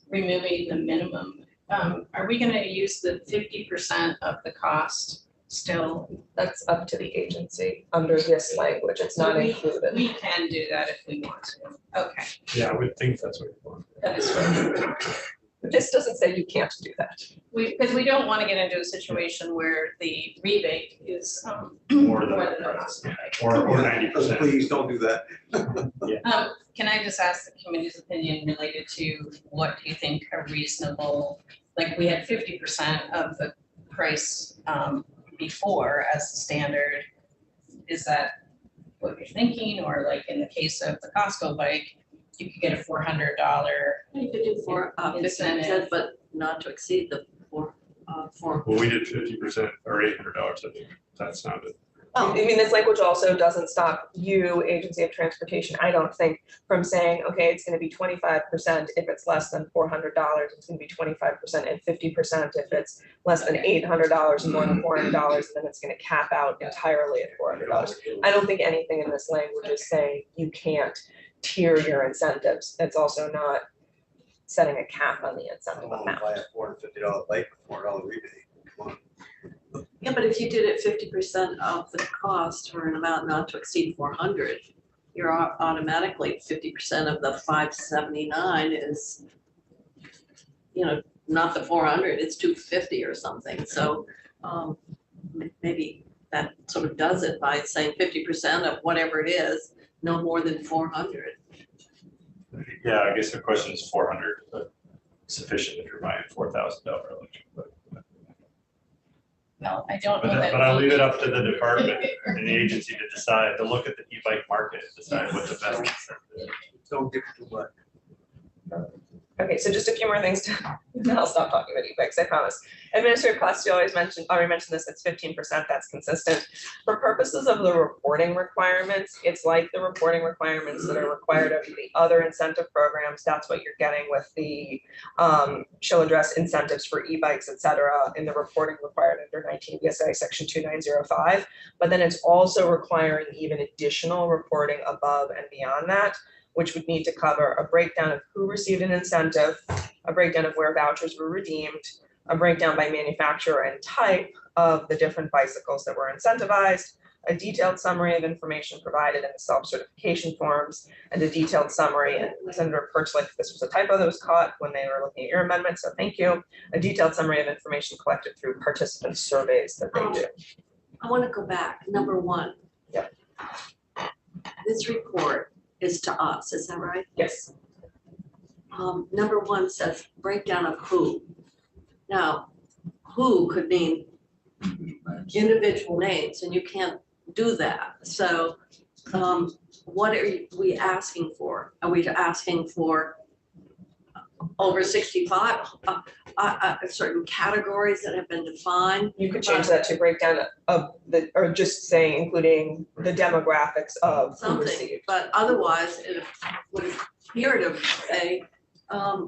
removing the minimum. Are we gonna use the 50% of the cost still? That's up to the agency under this language. It's not included. We can do that if we want to. Okay, Yeah, I would think that's what you want. that is what This doesn't say you can't do that. because we don't want to get into a situation where the rebate is More than the the cost. Or 90%. Please don't do that. Can I just ask the committee's opinion related to what do you think a reasonable, like we had 50% of the price before as the standard. Is that what you're thinking? Or like in the case of the Costco bike, you could get a $400. you could do 50%, but not to exceed the four. Well, we did 50% or $800, I think. That sounded. I mean, this language also doesn't stop you, Agency of Transportation, I don't think, from saying, okay, it's gonna be 25% if it's less than $400, it's gonna be 25% and 50% if it's less than $800 and more than $400, and then it's gonna cap out entirely at $400. I don't think anything in this language is saying you can't tier your incentives. It's also not setting a cap on the I incentive don't want to amount. buy a $450 bike with $4 rebate. Come on. Yeah, but if you did it 50% of the cost for an amount not to exceed 400, you're automatically 50% of the 579 is, not the 400, it's 250 or something. So maybe that sort of does it by saying 50% of whatever it is, no more than 400. Yeah, I guess the question is 400, but sufficient if you're buying $4,000 electric bike. Well, I don't know But that. I'll leave it up to the department and the agency to decide, to look at the e-bike market and decide what the best incentive is. Don't give too much. Okay, so just a few more things to, then I'll stop talking about e-bikes, I promise. Administrative costs, you already mentioned this, it's 15%, that's consistent. For purposes of the reporting requirements, it's like the reporting requirements that are required of the other incentive programs. That's what you're getting with the show address incentives for e-bikes, et cetera, in the reporting required under 19 VSA section 2905. But then it's also requiring even additional reporting above and beyond that, which would need to cover a breakdown of who received an incentive, a breakdown of where vouchers were redeemed, a breakdown by manufacturer and type of the different bicycles that were incentivized, a detailed summary of information provided in the self-certification forms, and a detailed summary, and Senator Perchlik, this was a typo that was caught when they were looking at your amendment, so thank you, a detailed summary of information collected through participant surveys that they do. I want to go back, number one. Yep. This report is to us, is that right? Yes. Number one says breakdown of who. Now, who could mean individual names, and you can't do that. So what are we asking for? Are we asking for over 65, certain categories that have been defined? You could change that to breakdown of the, or just say including the demographics of who Something, received. but otherwise it would appear to say,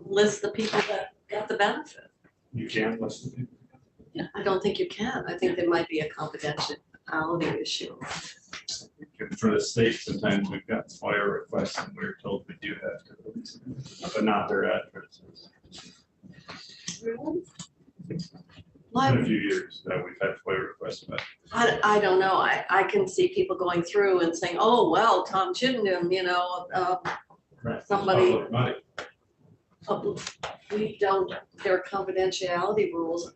list the people that got the benefit. You can't listen. I don't think you can. I think there might be a confidentiality issue. For the state, sometimes we've got FOIA requests and we're told we do have to release them, but not their addresses. In a few years that we've had FOIA requests about. I don't know, I can see people going through and saying, oh, well, Tom Chittenden, you know, Right. somebody- Public money. we don't, there are confidentiality rules.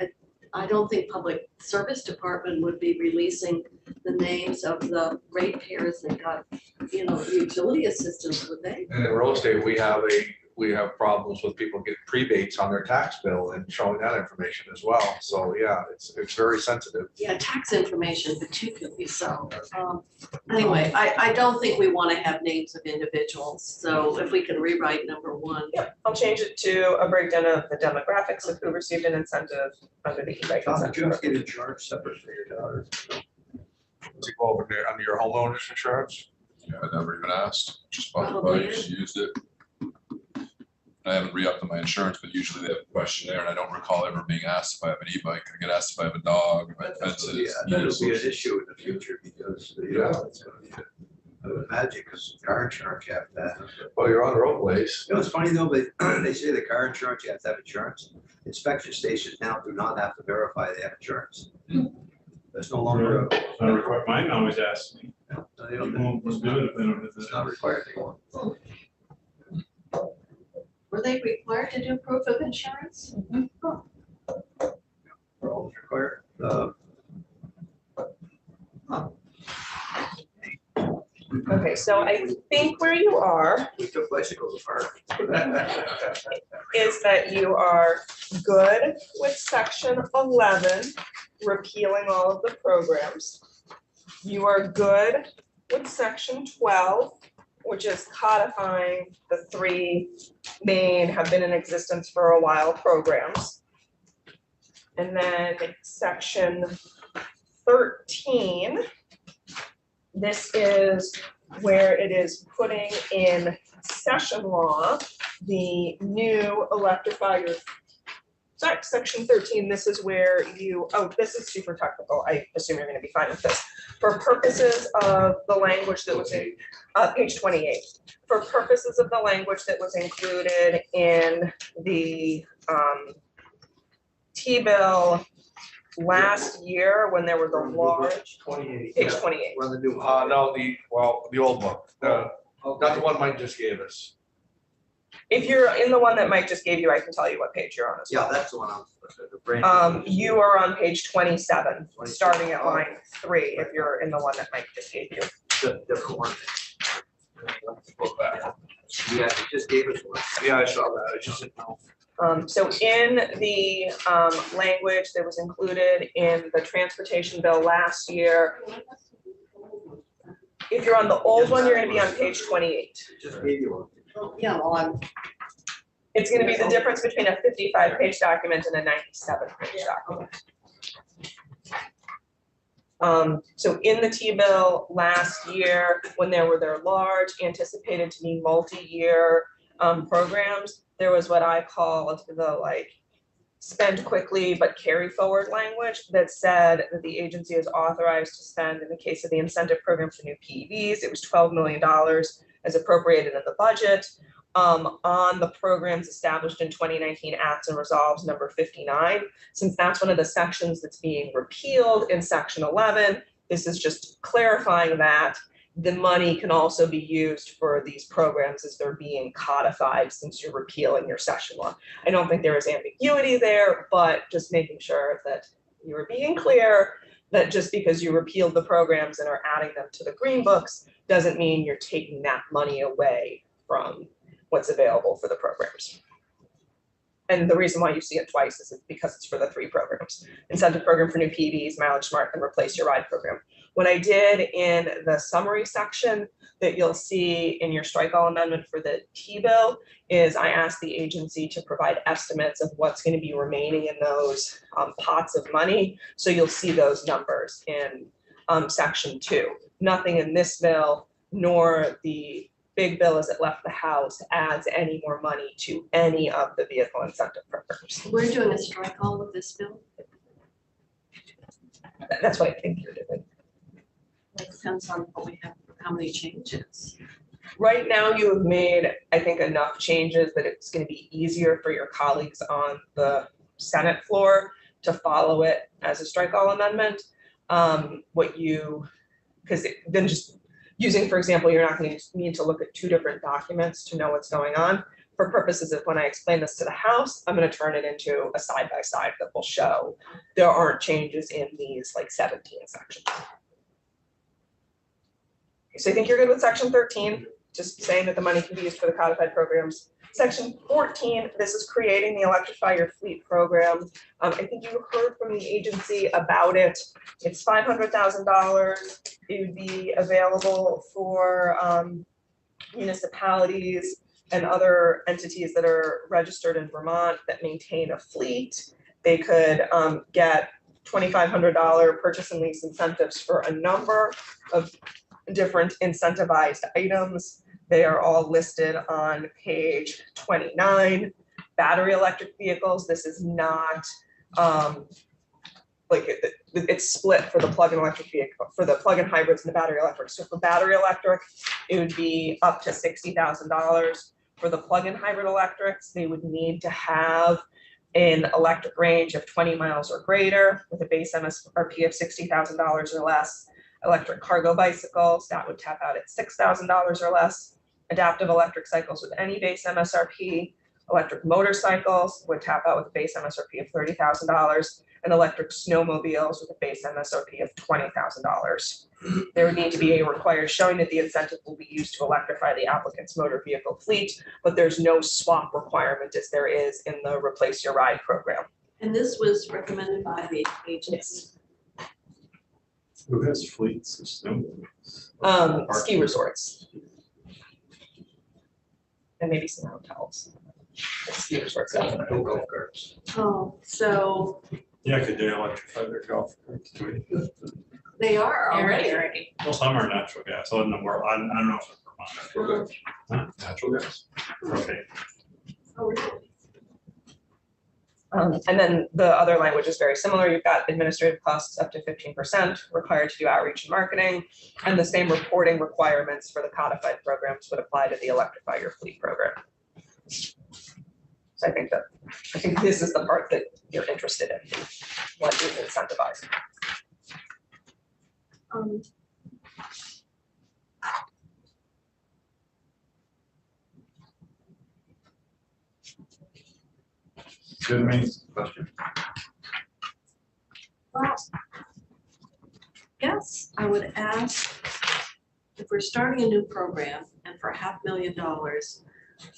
I don't think Public Service Department would be releasing the names of the ratepayers that got, you know, utility assistance, would they? And in real estate, we have problems with people getting prebates on their tax bill and showing that information as well. So, yeah, it's very sensitive. Yeah, tax information particularly, so, anyway, I don't think we want to have names of individuals, so if we can rewrite number 1. Yep, I'll change it to a breakdown of the demographics of who received an incentive under the e-bike Tom, did you have incentive. to get insurance separate for your daughter? To go over there under your homeowner's insurance. Yeah, I never even asked, just bought the Probably bike, used it. I haven't re-upped on my insurance, but usually they have a questionnaire and I don't recall ever being asked if I have an e-bike. I get asked if I have a dog, if I have fences. Yeah, that'll be an issue in the future because, it's gonna be, I would imagine, because car insurance, you have to have. Well, you're on roadways. You know, it's funny though, they say the car insurance, you have to have insurance. Inspection stations now do not have to verify they have insurance. That's no longer, It's not required. Mine always asks me, they don't, won't do it if they don't have it's not the. required anymore. Were they required to do proof of insurance? They're all required. Okay, so I think where you are We took bicycles apart. is that you are good with section 11, repealing all of the programs. You are good with section 12, which is codifying the 3 main, have been in existence for a while programs. And then section 13, this is where it is putting in session law the new electrifier. Sorry, section 13, this is where you, oh, this is super technical. I assume you're gonna be fine with this. For purposes of the language that was in, page 28. For purposes of the language that was included in the T-bill last year when there were the large, 28. page 28. We're on the new one. No, the old book, not the one Mike just gave us. If you're in the one that Mike just gave you, I can tell you what page you're on as well. Yeah, that's the one I'm, the brand. You are on page 27, starting at line 3, if you're in the one that Mike just gave you. Different one. Look back. Yeah, he just gave us one. Yeah, I saw that, I just didn't know. So in the language that was included in the transportation bill last year, if you're on the old one, you're gonna be on page 28. Just gave you one. Yeah, well, It's gonna be the difference between a 55-page document and a 97-page document. So in the T-bill last year, when there were their large anticipated to be multi-year programs, there was what I called the spend quickly but carry forward language that said that the agency is authorized to spend, in the case of the incentive program for new PEVs, it was $12 million as appropriated in the budget. On the programs established in 2019 Acts and Resolves number 59. Since that's one of the sections that's being repealed in section 11, this is just clarifying that the money can also be used for these programs as they're being codified since you're repealing your session law. I don't think there is ambiguity there, but just making sure that you're being clear that just because you repealed the programs and are adding them to the green books doesn't mean you're taking that money away from what's available for the programs. And the reason why you see it twice is because it's for the 3 programs. Incentive program for new PEVs, Mileage Smart, and Replace Your Ride program. What I did in the summary section that you'll see in your strike all amendment for the T-bill is I asked the agency to provide estimates of what's going to be remaining in those pots of money. So you'll see those numbers in section 2. Nothing in this bill nor the big bill as it left the House adds any more money to any of the vehicle incentive programs. we're doing a strike all with this bill. That's what I think you're doing. It depends on what we have. how many changes? Right now, you have made, I think, enough changes that it's gonna be easier for your colleagues on the Senate floor to follow it as a strike all amendment. Because then just using, for example, you're not gonna need to look at two different documents to know what's going on. For purposes of when I explain this to the House, I'm gonna turn it into a side-by-side that will show there aren't changes in these like 17 sections. So I think you're good with section 13, just saying that the money can be used for the codified programs. Section 14, this is creating the Electrify Your Fleet program. I think you heard from the agency about it. It's $500,000. It would be available for municipalities and other entities that are registered in Vermont that maintain a fleet. They could get $2,500 purchase and lease incentives for a number of different incentivized items. They are all listed on page 29. Battery electric vehicles, this is not it's split for the plug-in electric vehicle, for the plug-in hybrids and the battery electric. So for battery electric, it would be up to $60,000. For the plug-in hybrid electrics, they would need to have an electric range of 20 miles or greater with a base MSRP of $60,000 or less. Electric cargo bicycles, that would tap out at $6,000 or less. Adaptive electric cycles with any base MSRP. Electric motorcycles would tap out with a base MSRP of $30,000. And electric snowmobiles with a base MSRP of $20,000. There would need to be a required showing that the incentive will be used to electrify the applicant's motor vehicle fleet, but there's no swap requirement as there is in the Replace Your Ride program. And this was recommended by the agency. Who has fleets of snowmobiles? Ski resorts. And maybe some hotels. Ski resorts. No golf carts. Oh, so Yeah, could they electrify their golf carts too? they are already. Already. Well, some are natural gas, I don't know where, I don't know if it's Vermont. Natural gas. Okay, Oh, really? And then the other language is very similar. You've got administrative costs up to 15% required to do outreach and marketing. And the same reporting requirements for the codified programs would apply to the Electrify Your Fleet program. So I think this is the part that you're interested in, what is incentivized. good, me. Question? Well, yes, I would ask, if we're starting a new program and for $500,000,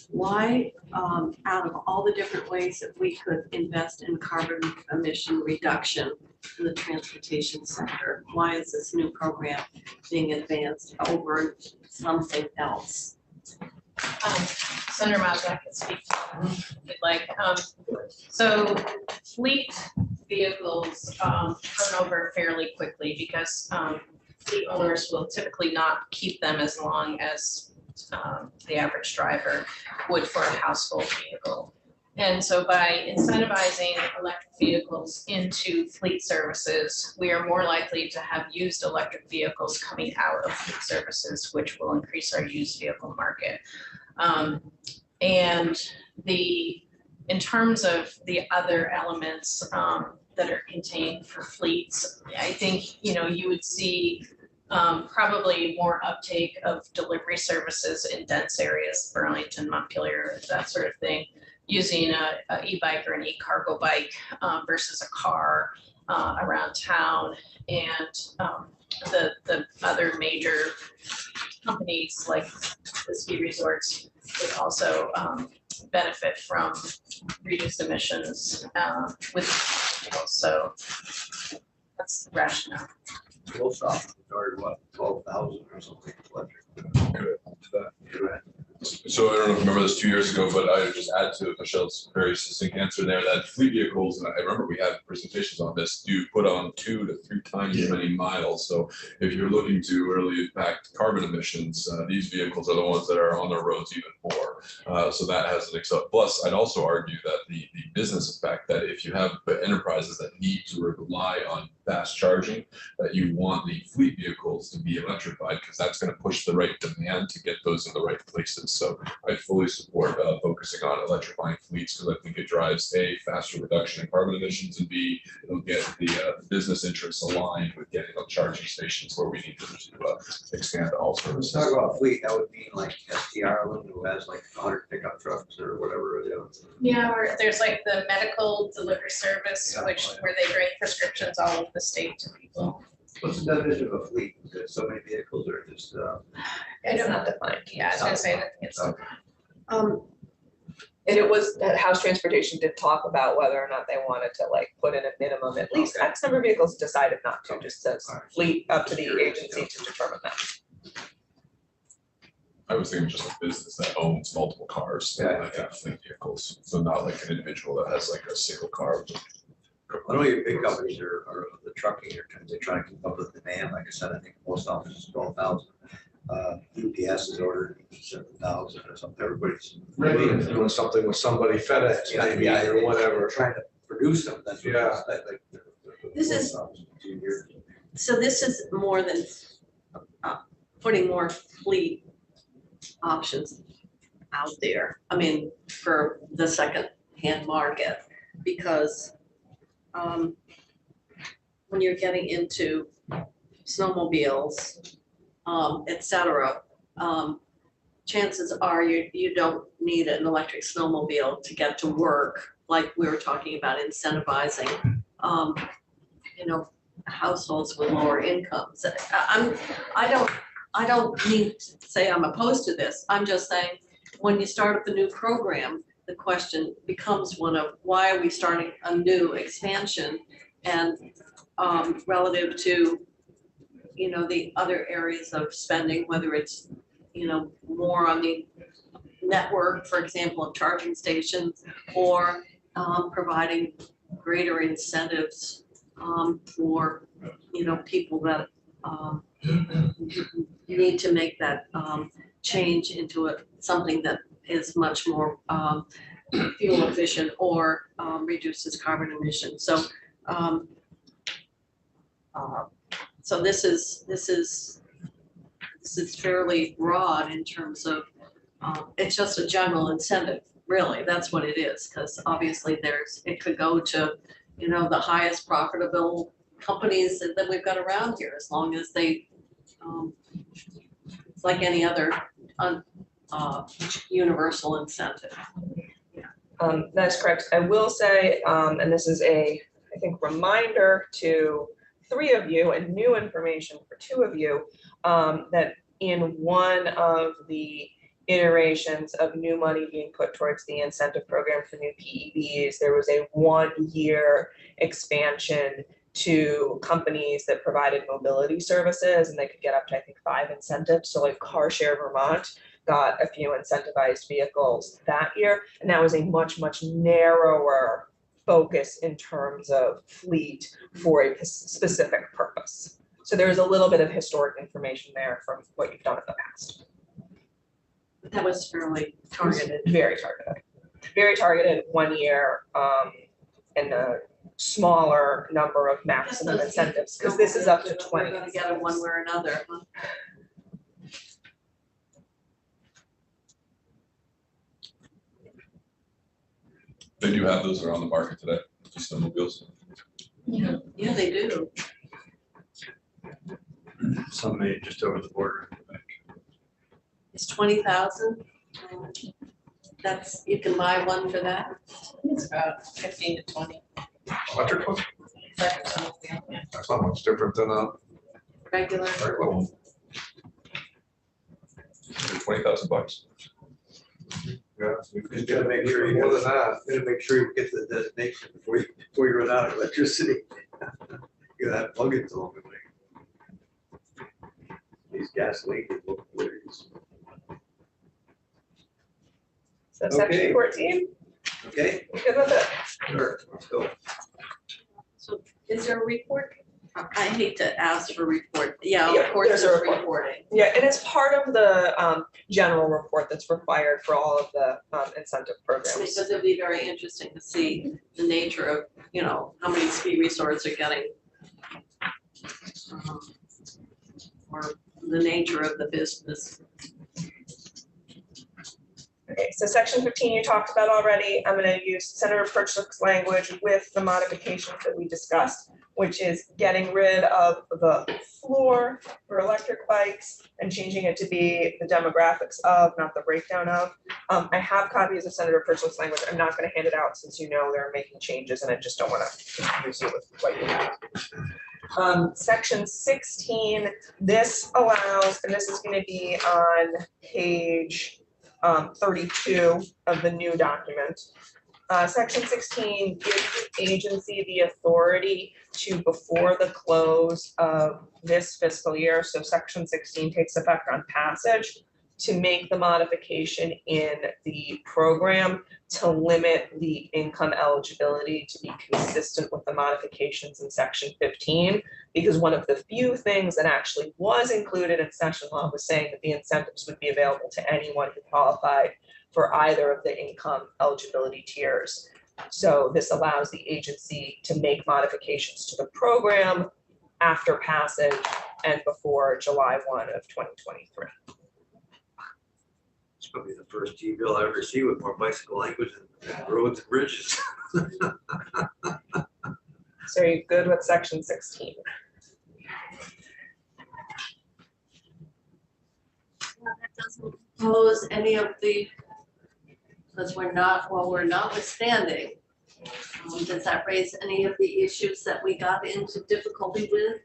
why, out of all the different ways that we could invest in carbon emission reduction in the transportation sector, why is this new program being advanced over something else? Senator Mazza can speak to that if you'd like. So fleet vehicles turn over fairly quickly because fleet owners will typically not keep them as long as the average driver would for a household vehicle. And so by incentivizing electric vehicles into fleet services, we are more likely to have used electric vehicles coming out of fleet services, which will increase our used vehicle market. And in terms of the other elements that are contained for fleets, I think, you would see probably more uptake of delivery services in dense areas, Burlington, Montpelier, that sort of thing, using a e-bike or an e-cargo bike versus a car around town. And the other major companies like the ski resorts would also benefit from reduced emissions with vehicles. So that's the rationale. Full stop, started what, 12,000 or something electric? Good. To that. So I don't know if you remember this 2 years ago, but I would just add to Michelle's very succinct answer there that fleet vehicles, and I remember we had presentations on this, do put on 2 to 3 times as many miles. So if you're looking to really impact carbon emissions, these vehicles are the ones that are on the roads even more. So that has an plus, I'd also argue that the business effect that if you have enterprises that need to rely on fast charging, that you want the fleet vehicles to be electrified because that's going to push the right demand to get those in the right places. So I fully support focusing on electrifying fleets because I think it drives A, faster reduction in carbon emissions, and B, it'll get the business interests aligned with getting on charging stations where we need to expand all Let's services. talk about fleet, that would mean like STR, who has like 100 pickup trucks or whatever it is. Yeah, or there's like the medical delivery service, where they bring prescriptions all over the state to people. What's the definition of a fleet? There's so many vehicles or just, It's not defined. Yeah, I was gonna say that it's. And it was, that House Transportation did talk about whether or not they wanted to like put in a minimum, at least Okay. X number of vehicles, decided not to, just says Alright. fleet up to the agency to determine that. I was thinking just a business that owns multiple cars, Yeah. like fleet vehicles, so not like an individual that has like a single car. I know your big companies are the trucking, they're trying to keep up with demand. Like I said, I think the post office is 12,000. UPS is ordered 7,000 or something. Everybody's Maybe doing something with somebody, FedEx maybe, or whatever. trying to produce them. That's what Yeah. it's like the This post is- office, 2 years. So this is more than putting more fleet options out there. I mean, for the second-hand market, because when you're getting into snowmobiles, et cetera, chances are you don't need an electric snowmobile to get to work, like we were talking about incentivizing, households with lower incomes. I don't mean to say I'm opposed to this. I'm just saying, when you start up a new program, the question becomes one of why are we starting a new expansion, and relative to, the other areas of spending, whether it's, more on the network, for example, of charging stations, or providing greater incentives for, people that need to make that change into something that is much more fuel efficient or reduces carbon emissions. So this is fairly broad in terms of it's just a general incentive, really. That's what it is, because obviously it could go to the highest profitable companies that we've got around here, as long as they it's like any other universal incentive. That's correct. I will say, and this is I think, reminder to 3 of you and new information for 2 of you, that in one of the iterations of new money being put towards the incentive program for new PEVs, there was a 1-year expansion to companies that provided mobility services, and they could get up to, I think, 5 incentives. So like CarShare Vermont got a few incentivized vehicles that year, and that was a much, much narrower focus in terms of fleet for a specific purpose. So there's a little bit of historic information there from what you've done in the past. That was fairly targeted. Very targeted 1 year, and a smaller number of maximum incentives, because this is up to 20. We're gonna get it one way or another. They do have those that are on the market today, just snowmobiles. Yeah, they do. Some made just over the border. It's 20,000. You can buy one for that. It's about 15 to 20. Electric one? That's not much different than a Regular. regular one. $20,000. Yeah. You gotta make sure you More than that. make sure you get to the destination before you run out of electricity. You gotta have plug-ins along the way. These gasoline people, So section Okay. 14, Okay, you good with it? sure, let's go. So is there a report? I hate to ask for report. Yeah, Yeah, of course, there's there's a report. reporting. Yeah, and it's part of the general report that's required for all of the incentive programs. Because it'd be very interesting to see the nature of, you know, how many ski resorts are getting. Or the nature of the business. Okay, so section 15 you talked about already. I'm gonna use Senator Perchik's language with the modifications that we discussed, which is getting rid of the floor for electric bikes and changing it to be the demographics of, not the breakdown of. I have copies of Senator Perchik's language. I'm not gonna hand it out since you know they're making changes and I just don't wanna confuse you with what you have. Section 16, this allows, and this is gonna be on page 32 of the new document. Section 16 gives the agency the authority to, before the close of this fiscal year, so section 16 takes effect on passage, to make the modification in the program to limit the income eligibility to be consistent with the modifications in section 15. Because one of the few things that actually was included in session law was saying that the incentives would be available to anyone who qualified for either of the income eligibility tiers. So this allows the agency to make modifications to the program after passage and before July 1 of 2023. It's probably the first T-bill I ever see with more bicycle language than roads and bridges. So are you good with section 16? That doesn't pose any of the, because we're notwithstanding, does that raise any of the issues that we got into difficulty with?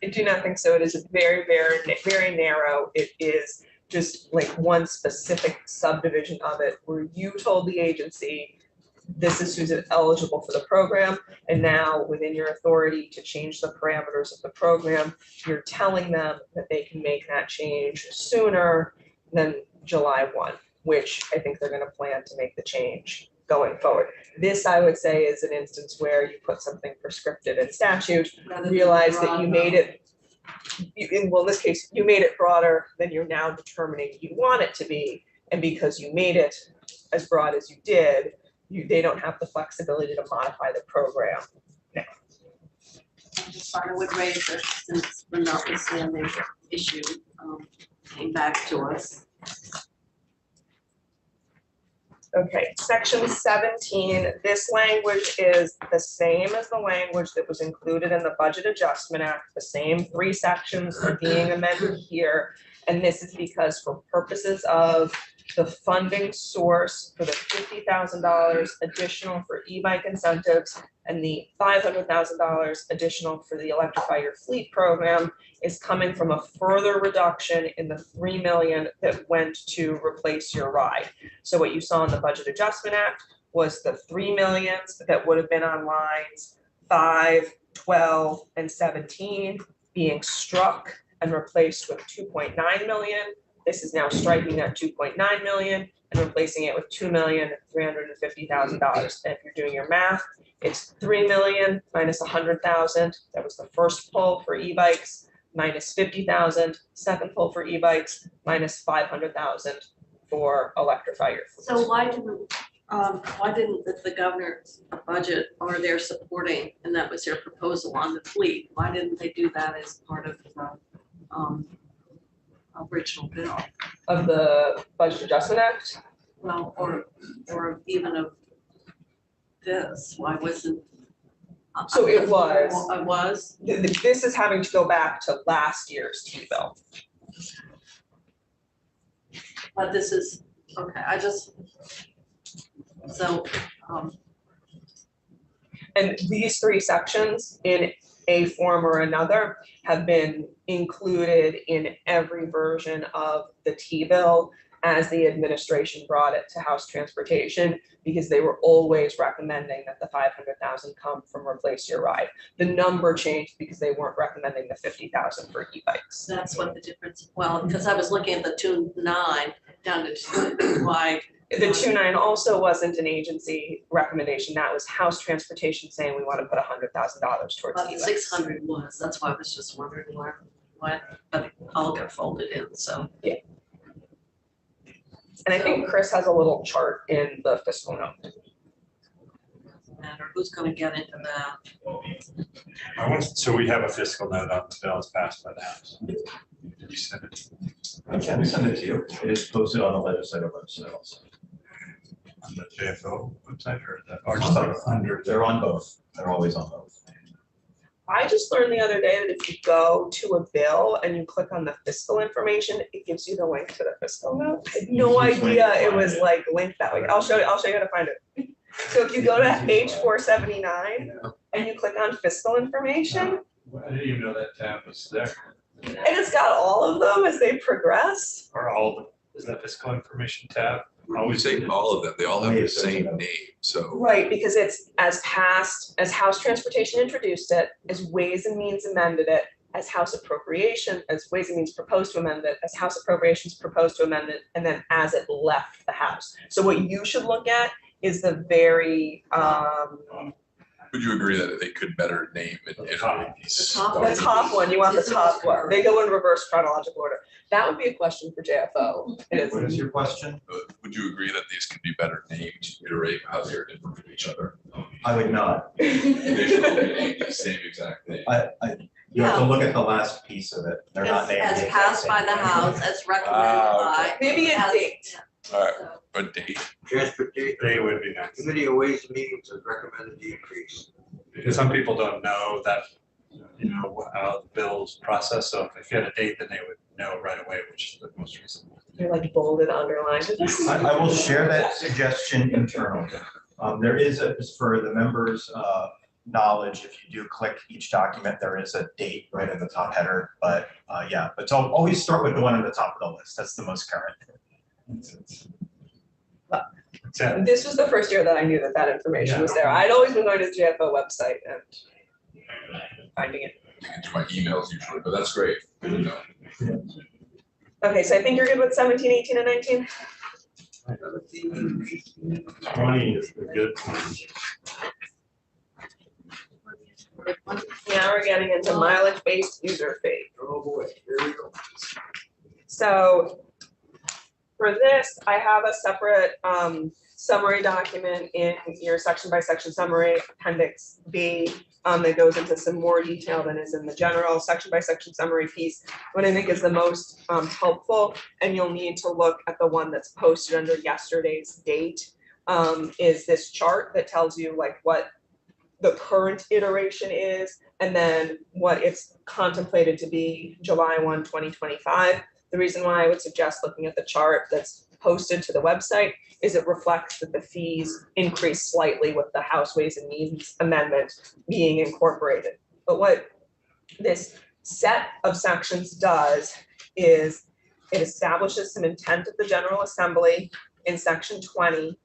I do not think so. It is very, very narrow. It is just like one specific subdivision of it where you told the agency, this is who's eligible for the program. And now within your authority to change the parameters of the program, you're telling them that they can make that change sooner than July 1, which I think they're going to plan to make the change going forward. This, I would say, is an instance where you put something prescriptive in statute, Rather than realize that broad you made it, in this case, you made it broader than you're now determining you want it to be. And because you made it as broad as you did, they don't have the flexibility to modify the program. I just thought it would raise it since the notwithstanding issue came back to us. Okay, section 17, this language is the same as the language that was included in the Budget Adjustment Act. The same 3 sections are being amended here. And this is because for purposes of the funding source for the $50,000 additional for e-bike incentives and the $500,000 additional for the Electrify Your Fleet program is coming from a further reduction in the $3 million that went to replace your ride. So what you saw in the Budget Adjustment Act was the $3 million that would have been on lines 5, 12, and 17 being struck and replaced with 2.9 million. This is now striking that 2.9 million and replacing it with $2,350,000. And if you're doing your math, it's 3 million minus 100,000. That was the first pull for e-bikes, minus 50,000, second pull for e-bikes, minus 500,000 for Electrify Your Fleet. So why didn't the governor's budget or their supporting, and that was their proposal on the fleet, why didn't they do that as part of the original bill? Of the Budget Adjustment Act? Well, or even of this, why wasn't? So it was. It was? This is having to go back to last year's T-bill. But this is, okay, And these 3 sections in a form or another have been included in every version of the T-bill as the administration brought it to House Transportation, because they were always recommending that the 500,000 come from replace your ride. The number changed because they weren't recommending the 50,000 for e-bikes. That's what the difference, well, because I was looking at the 2.9 down to 2 wide. The 2.9 also wasn't an agency recommendation. That was House Transportation saying we want to put $100,000 towards But e-bikes. 600 was, that's why I was just wondering why, but it all got folded in, so. And I think Chris has a little chart in the fiscal note. Doesn't matter who's gonna get into that. So we have a fiscal note on the bill that's passed by the House. Did you send it? I can send it to you. It is posted on the legislative website also. On the JFO website Or just under, they're on both. They're always on both. I just learned the other day that if you go to a bill and you click on the fiscal information, it gives you the link to the fiscal note. I had no idea it was like linked that way. I'll show you how to find it. So if you go to page 479 and you click on fiscal information, I didn't even know that tab was there. and it's got all of them as they progress. Or all, is that fiscal information tab? I would say all of them, they all have the same name, so. Right, because it's as House Transportation introduced it, as Ways and Means amended it, as House Appropriation, as Ways and Means proposed to amend it, as House Appropriations proposed to amend it, and then as it left the House. So what you should look at is the very, Would you agree that they could better name and iterate these? The top the top one, you want the top one. They go in reverse chronological order. That would be a question for JFO. It is. What is your question? Would you agree that these could be better named, iterate how they're different from each other? I would not. They should all be named the same exact name. You have to look at the last piece of it. They're not named. As the exact passed by same the thing. House, as recommended Ah, by. Maybe a as- date. All right, a date. Transportation They would be nice. Committee of Ways and Means has recommended the increase. Because some people don't know that, how the bill's processed, so if you had a date, then they would know right away, which is the most recent. You're like bolded, underlined. I will share that suggestion internally. There is for the members' knowledge, if you do click each document, there is a date right in the top header, but yeah, but so always start with the one at the top of the list. That's the most current. So, This was the first year that I knew that information was there. I'd always been going to the JFO website and finding it. Into my emails usually, but that's great. Good to know. Okay, so I think you're good with 17, 18, and 19? 20 is the good. Now we're getting into mileage-based user fee. Oh, boy, here we go. So for this, I have a separate summary document in your section by section summary, appendix B, that goes into some more detail than is in the general section by section summary piece. What I think is the most helpful, and you'll need to look at the one that's posted under yesterday's date, is this chart that tells you like what the current iteration is, and then what it's contemplated to be July 1, 2025. The reason why I would suggest looking at the chart that's posted to the website is it reflects that the fees increase slightly with the House Ways and Means amendment being incorporated. But what this set of sections does is it establishes some intent of the General Assembly in section 20.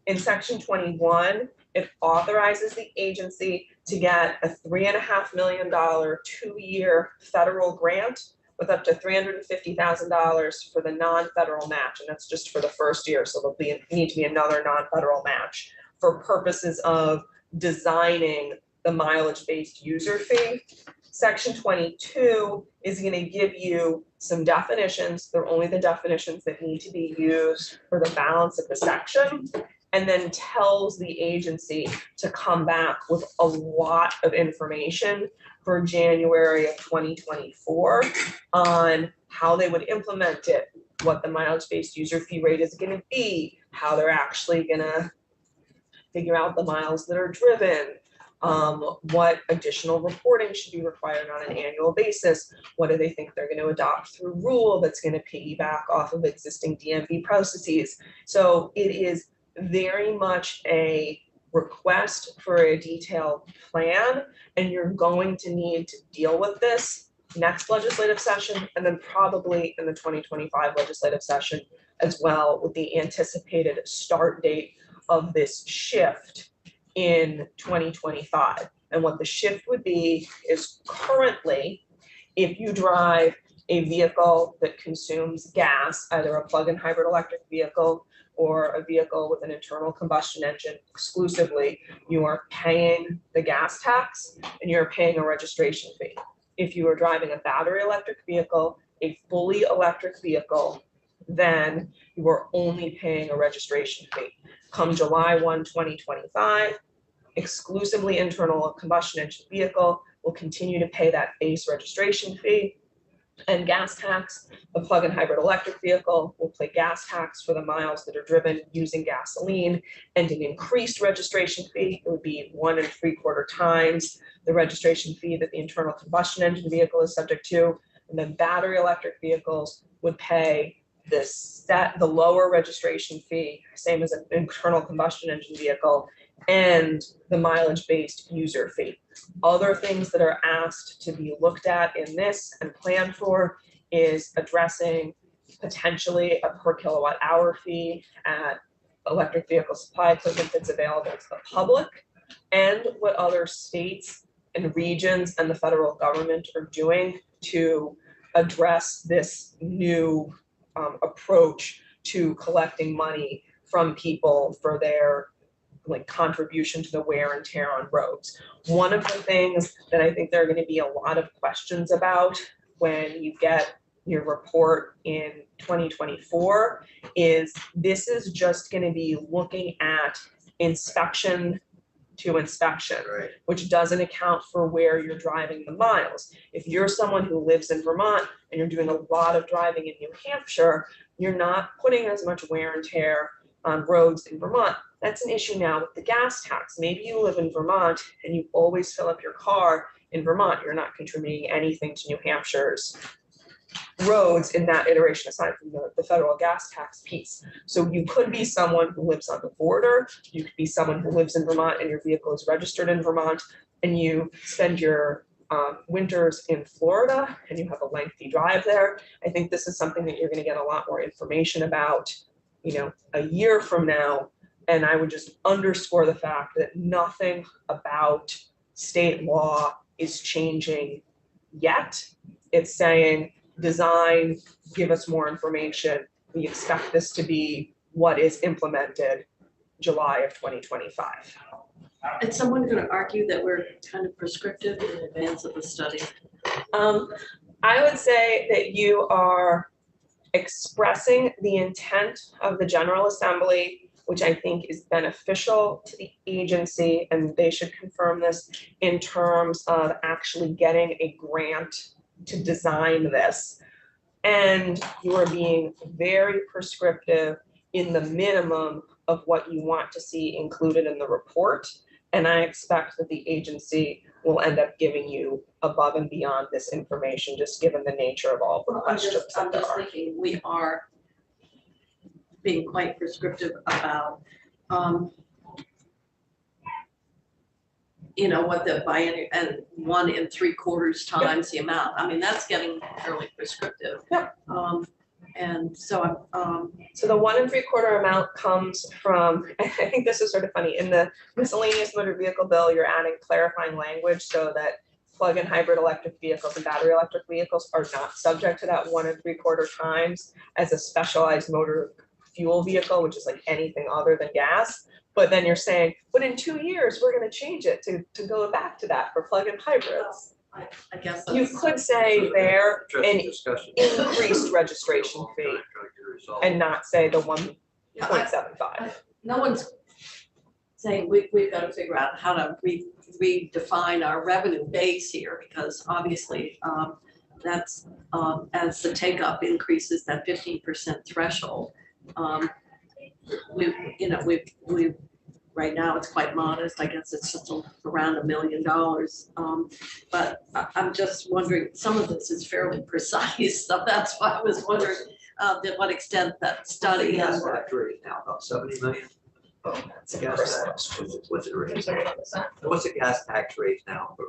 In section 21, it authorizes the agency to get a $3.5 million 2-year federal grant with up to $350,000 for the non-federal match, and that's just for the first year. So there'll need to be another non-federal match for purposes of designing the mileage-based user fee. Section 22 is going to give you some definitions. They're only the definitions that need to be used for the balance of the section, and then tells the agency to come back with a lot of information for January of 2024 on how they would implement it, what the mileage-based user fee rate is going to be, how they're actually going to figure out the miles that are driven, what additional reporting should be required on an annual basis, what do they think they're going to adopt through rule that's going to piggyback off of existing DMV processes. So it is very much a request for a detailed plan, and you're going to need to deal with this next legislative session, and then probably in the 2025 legislative session as well, with the anticipated start date of this shift in 2025. And what the shift would be is currently, if you drive a vehicle that consumes gas, either a plug-in hybrid electric vehicle or a vehicle with an internal combustion engine exclusively, you are paying the gas tax and you're paying a registration fee. If you are driving a battery electric vehicle, a fully electric vehicle, then you are only paying a registration fee. Come July 1, 2025, exclusively internal combustion engine vehicle will continue to pay that base registration fee and gas tax. A plug-in hybrid electric vehicle will pay gas tax for the miles that are driven using gasoline, and an increased registration fee. It would be 1 3/4 times the registration fee that the internal combustion engine vehicle is subject to. And then battery electric vehicles would pay the lower registration fee, same as an internal combustion engine vehicle, and the mileage-based user fee. Other things that are asked to be looked at in this and planned for is addressing potentially a per kilowatt hour fee at electric vehicle supply equipment that's available to the public, and what other states and regions and the federal government are doing to address this new approach to collecting money from people for their contribution to the wear and tear on roads. One of the things that I think there are going to be a lot of questions about when you get your report in 2024 is this is just going to be looking at inspection to inspection, Right. which doesn't account for where you're driving the miles. If you're someone who lives in Vermont and you're doing a lot of driving in New Hampshire, you're not putting as much wear and tear on roads in Vermont. That's an issue now with the gas tax. Maybe you live in Vermont and you always fill up your car in Vermont. You're not contributing anything to New Hampshire's roads in that iteration aside from the federal gas tax piece. So you could be someone who lives on the border. You could be someone who lives in Vermont and your vehicle is registered in Vermont, and you spend your winters in Florida and you have a lengthy drive there. I think this is something that you're going to get a lot more information about, a year from now. And I would just underscore the fact that nothing about state law is changing yet. It's saying, design, give us more information. We expect this to be what is implemented July of 2025. Is someone going to argue that we're kind of prescriptive in advance of the study? I would say that you are expressing the intent of the General Assembly, which I think is beneficial to the agency, and they should confirm this in terms of actually getting a grant to design this. And you are being very prescriptive in the minimum of what you want to see included in the report. And I expect that the agency will end up giving you above and beyond this information, just given the nature of all the questions I'm that there just are. thinking we are being quite prescriptive about, what the biennial and 1 3/4 times the amount. I mean, that's getting fairly prescriptive. Yep. And so So the 1 3/4 amount comes from, I think this is sort of funny, in the miscellaneous motor vehicle bill, you're adding clarifying language so that plug-in hybrid electric vehicles and battery electric vehicles are not subject to that 1 3/4 times as a specialized motor fuel vehicle, which is like anything other than gas. But then you're saying, but in 2 years, we're going to change it to go back to that for plug-in hybrids. I guess You that's, could say there Interesting an discussion. increased registration fee Trying to get a result. and not say the 1.75. no one's saying we've got to figure out how to redefine our revenue base here, because obviously that's as the take up increases that 15% threshold. We've right now it's quite modest. I guess it's just around $1 million. But I'm just wondering, some of this is fairly precise, so that's why I was wondering to what extent that study Gas and factor is now about 70 million. Oh, that's Gas tax, what's it rate? What's the gas tax rate now for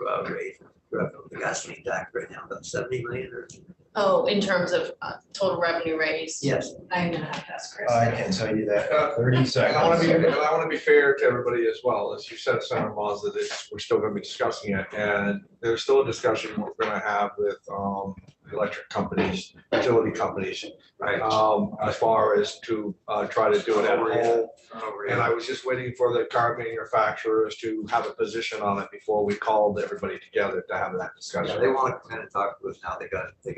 the gasoline tax right now, about 70 million or? Oh, in terms of total revenue raised? Yes. I'm gonna have to ask Chris. I can tell you that, 30 And I want seconds. to be fair to everybody as well, as you said, Senator Moss, that we're still going to be discussing it, and there's still a discussion we're going to have with electric companies, utility companies, Right. as far as to try to do it at home. And I was just waiting for the car manufacturers to have a position on it before we called everybody together to have that Yeah, discussion. they want to kind of talk to us now, they got the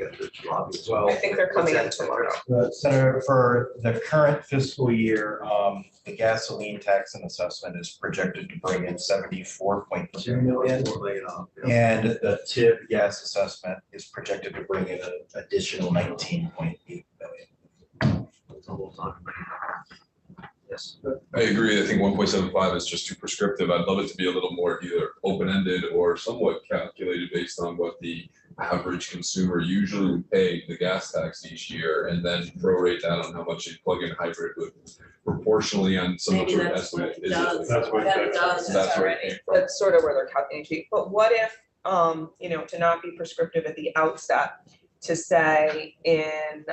lobby as well. I think they're coming in What's that? tomorrow. Senator, for the current fiscal year, the gasoline tax and assessment is projected to bring in 74.2 million. And the tip gas assessment is projected to bring in an additional 19.8 million. It's almost on. Yes. I agree. I think 1.75 is just too prescriptive. I'd love it to be a little more either open-ended or somewhat calculated based on what the average consumer usually would pay the gas tax each year, and then prorate that on how much a plug-in hybrid would proportionally on some Maybe sort of that's what estimate. it does. That's what That it does. That's where it already. came from. That's sort of where they're calculating. But what if, to not be prescriptive at the outset, to say in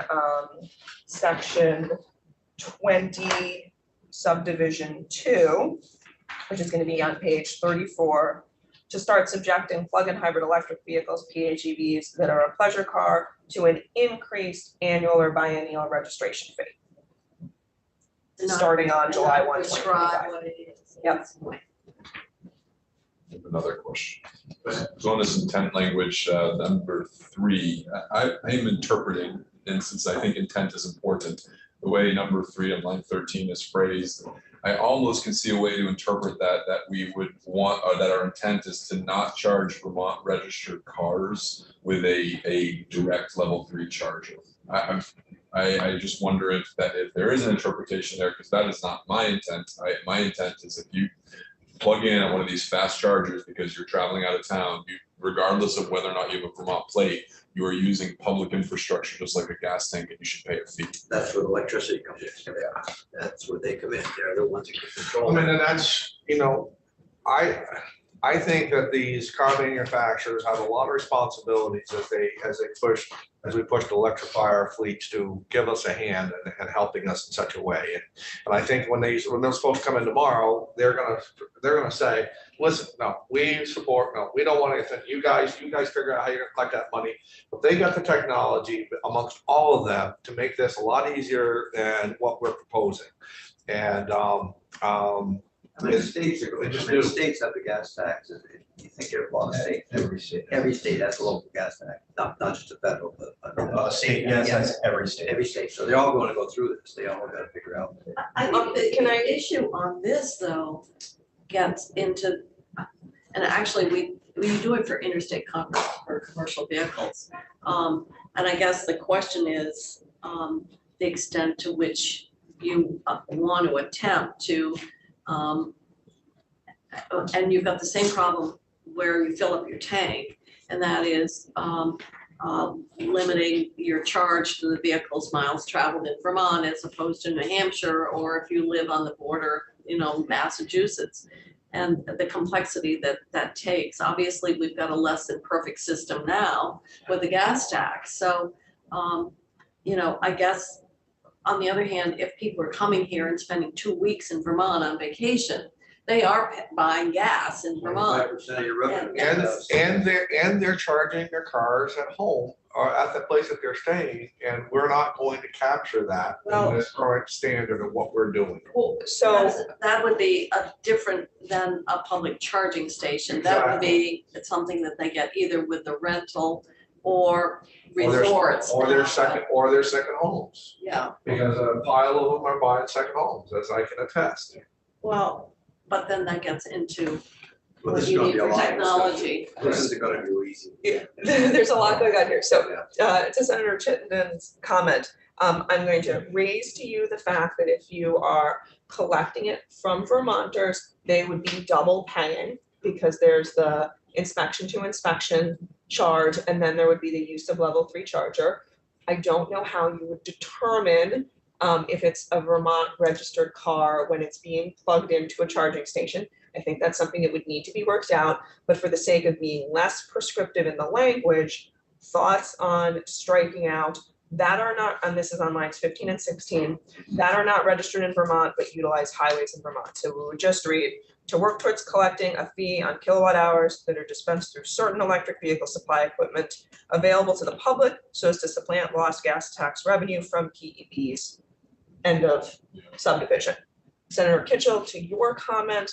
section 20 subdivision 2, which is going to be on page 34, to start subjecting plug-in hybrid electric vehicles, PHEVs, that are a pleasure car to an increased annual or biennial registration fee, Not- starting on and July not 1, prescribe 2025. what it is. Yep. That's the point. Another question. So on this intent language, number 3, I am interpreting, and since I think intent is important, the way number 3 on line 13 is phrased, I almost can see a way to interpret that we would want, or that our intent is to not charge Vermont registered cars with a direct level 3 charger. I just wonder if there is an interpretation there, because that is not my intent. My intent is if you plug in at one of these fast chargers because you're traveling out of town, regardless of whether or not you have a Vermont plate, you are using public infrastructure just like a gas tank, and you should pay a fee. That's where the electricity comes in. Yeah, that's where they come in. They're the ones that can I control. mean, and that's, I think that these car manufacturers have a lot of responsibilities as we push to electrify our fleets to give us a hand and helping us in such a way. And I think when those folks come in tomorrow, they're gonna say, listen, no, we don't want anything. You guys figure out how you're gonna collect that money. But they got the technology amongst all of them to make this a lot easier than what we're proposing. And How many states are going, They just how many do. states have the gas taxes? You think there are a lot of states? Every state. Every state has a local gas tax, not just the federal, but. State, yes, that's every state. Every state, so they're all going to go through this, they all gotta figure out. I think the Can I- issue on this, though, gets into, and actually, we do it for interstate commerce, for commercial vehicles. And I guess the question is, the extent to which you want to attempt to, and you've got the same problem where you fill up your tank, and that is, limiting your charge to the vehicle's miles traveled in Vermont as opposed to New Hampshire, or if you live on the border, Massachusetts. And the complexity that takes. Obviously, we've got a less than perfect system now with the gas tax. So, I guess on the other hand, if people are coming here and spending 2 weeks in Vermont on vacation, they are buying gas in Vermont. 25% of your revenue. and they're charging their cars at home or at the place that they're staying, and we're not going to capture that Well- in this current standard of what we're doing. Well, so, That would be a different than a public charging station. That would be something that they get either with the rental or resorts. Or their second homes, Yeah, because a pile of them are buying second homes, as I can attest. well, but then that gets into Well, what this is you gonna need be a for lot of technology. This isn't gonna be easy. yeah, there's a lot going on here. So, to Senator Chittenden's comment, I'm going to raise to you the fact that if you are collecting it from Vermonters, they would be double paying because there's the inspection to inspection charge, and then there would be the use of level 3 charger. I don't know how you would determine if it's a Vermont registered car, when it's being plugged into a charging station. I think that's something that would need to be worked out, but for the sake of being less prescriptive in the language, thoughts on striking out that are not, and this is on lines 15 and 16, that are not registered in Vermont but utilize highways in Vermont. So we would just read, to work towards collecting a fee on kilowatt hours that are dispensed through certain electric vehicle supply equipment available to the public so as to supplant lost gas tax revenue from PEBs. End of subdivision. Senator Kitchell, to your comment,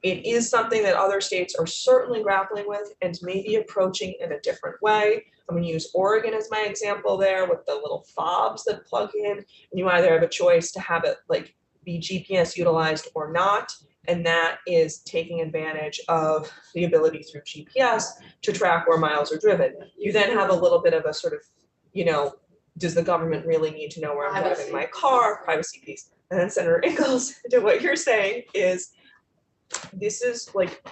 it is something that other states are certainly grappling with and maybe approaching in a different way. I'm going to use Oregon as my example there with the little fobs that plug in, and you either have a choice to have it like be GPS utilized or not, and that is taking advantage of the ability through GPS to track where miles are driven. You then have a little bit of a sort of, you know, does the government really need to know where I'm driving my car, privacy piece. And then Senator Ingalls, to what you're saying is, this is like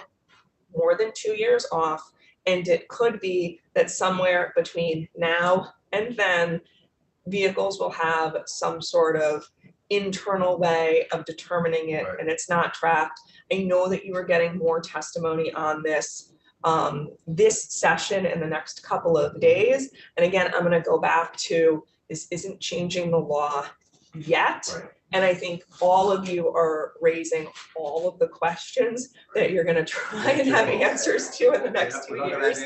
more than 2 years off, and it could be that somewhere between now and then, vehicles will have some sort of internal way of determining it, Right. and it's not tracked. I know that you are getting more testimony on this this session in the next couple of days. And again, I'm going to go back to, this isn't changing the law yet. Right. And I think all of you are raising all of the questions that you're going to try and have answers to in the next 2 years.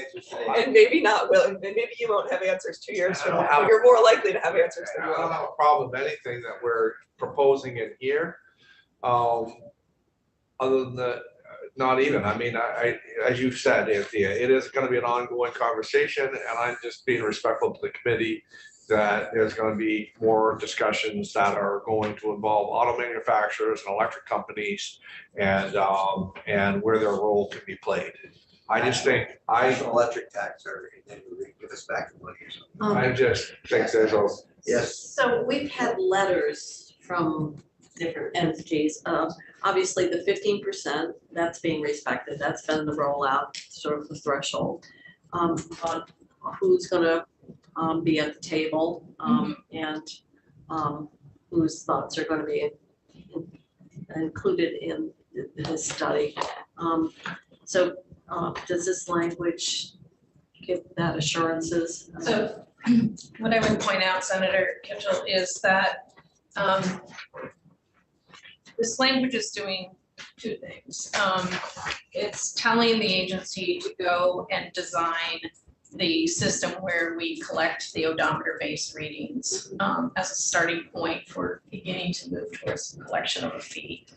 And maybe not will, and maybe you won't have answers 2 years from now. You're more likely to have answers I than you don't will. have a problem with anything that we're proposing in here. Other than the, not even, I mean, I, as you said, Anthea, it is gonna be an ongoing conversation, and I'm just being respectful to the committee that there's gonna be more discussions that are going to involve auto manufacturers and electric companies and where their role can be played. I just think, Electric tax, or then we give us back the money or something. I just think there's a, Yes. So we've had letters from different entities. Obviously, the 15%, that's being respected. That's been the rollout, sort of the threshold. But who's gonna be at the table and whose thoughts are gonna be included in this study. So does this language give that assurances? So what I would point out, Senator Kitchell, is that this language is doing two things. It's telling the agency to go and design the system where we collect the odometer-based readings as a starting point for beginning to move towards the collection of a fee.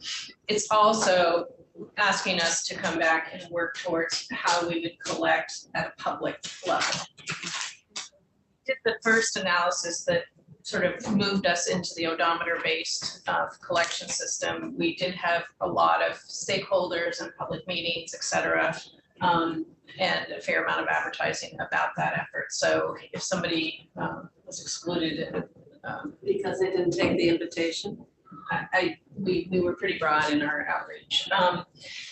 It's also asking us to come back and work towards how we would collect at a public level. Did the first analysis that sort of moved us into the odometer-based collection system. We did have a lot of stakeholders and public meetings, et cetera, and a fair amount of advertising about that effort. So if somebody was excluded, Because they didn't take the invitation? we were pretty broad in our outreach.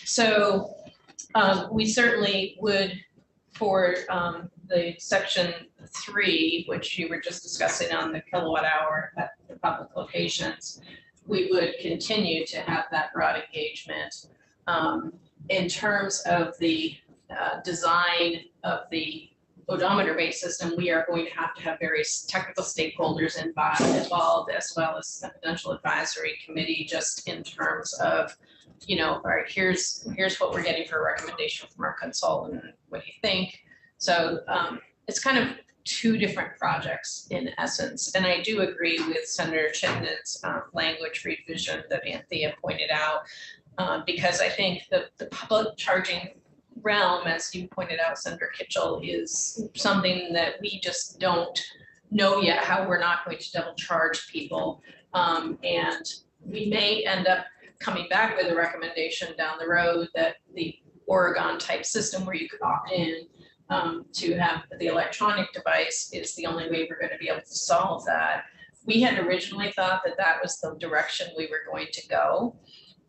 So we certainly would, for the section 3, which you were just discussing on the kilowatt hour at the public locations, we would continue to have that broad engagement. In terms of the design of the odometer-based system, we are going to have various technical stakeholders involved, as well as a potential advisory committee, just in terms of, you know, all right, here's what we're getting for a recommendation from our consultant. What do you think? So it's kind of two different projects in essence. And I do agree with Senator Chittenden's language revision that Anthea pointed out, because I think the public charging realm, as you pointed out, Senator Kitchell, is something that we just don't know yet how we're not going to double charge people. And we may end up coming back with a recommendation down the road that the Oregon type system where you could opt in to have the electronic device is the only way we're going to be able to solve that. We had originally thought that that was the direction we were going to go.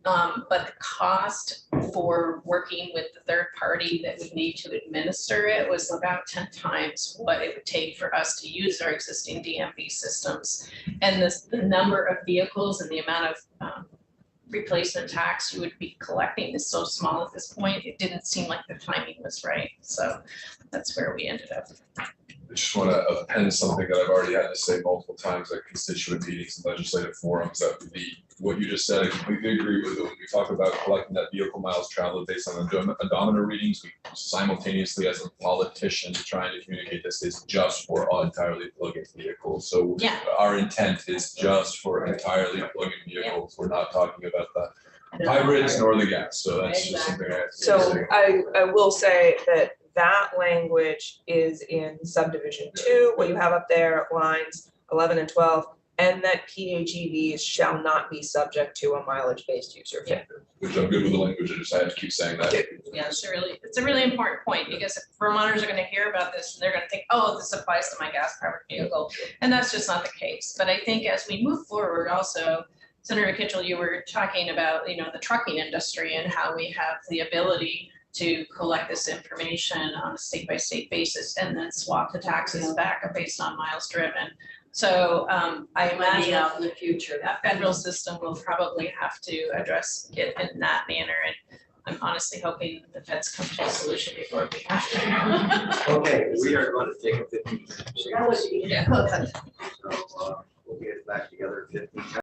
But the cost for working with the third party that would need to administer it was about 10 times what it would take for us to use our existing DMV systems. And the number of vehicles and the amount of replacement tax you would be collecting is so small at this point, it didn't seem like the timing was right. So that's where we ended up. I just want to append something that I've already had to say multiple times at constituent meetings and legislative forums, that what you just said, I completely agree with. When we talk about collecting that vehicle miles traveled based on odometer readings, we simultaneously, as a politician, trying to communicate this is just for all entirely plug-in vehicles. So Yeah. our intent is just for entirely plug-in vehicles. We're not talking about the hybrids nor the gas. So that's just something I have to So say. I will say that language is in subdivision 2, what you have up there, lines 11 and 12, and that PHEVs shall not be subject to a mileage-based user fee. Which I'm good with the language, I just have to keep saying that. Yeah, it's a really important point, because if Vermonters are gonna hear about this, and they're gonna think, oh, this applies to my gas-powered vehicle, and that's just not the case. But I think as we move forward also, Senator Kitchell, you were talking about, the trucking industry and how we have the ability to collect this information on a state-by-state basis and then swap the taxes back based on miles driven. So I Maybe imagine out in the future. that federal system will probably have to address it in that manner. And I'm honestly hoping the feds come to a solution before we have to. Okay, we are going to take a 15 minute break. That would be, Yeah. So, we'll get back together in 15 minutes.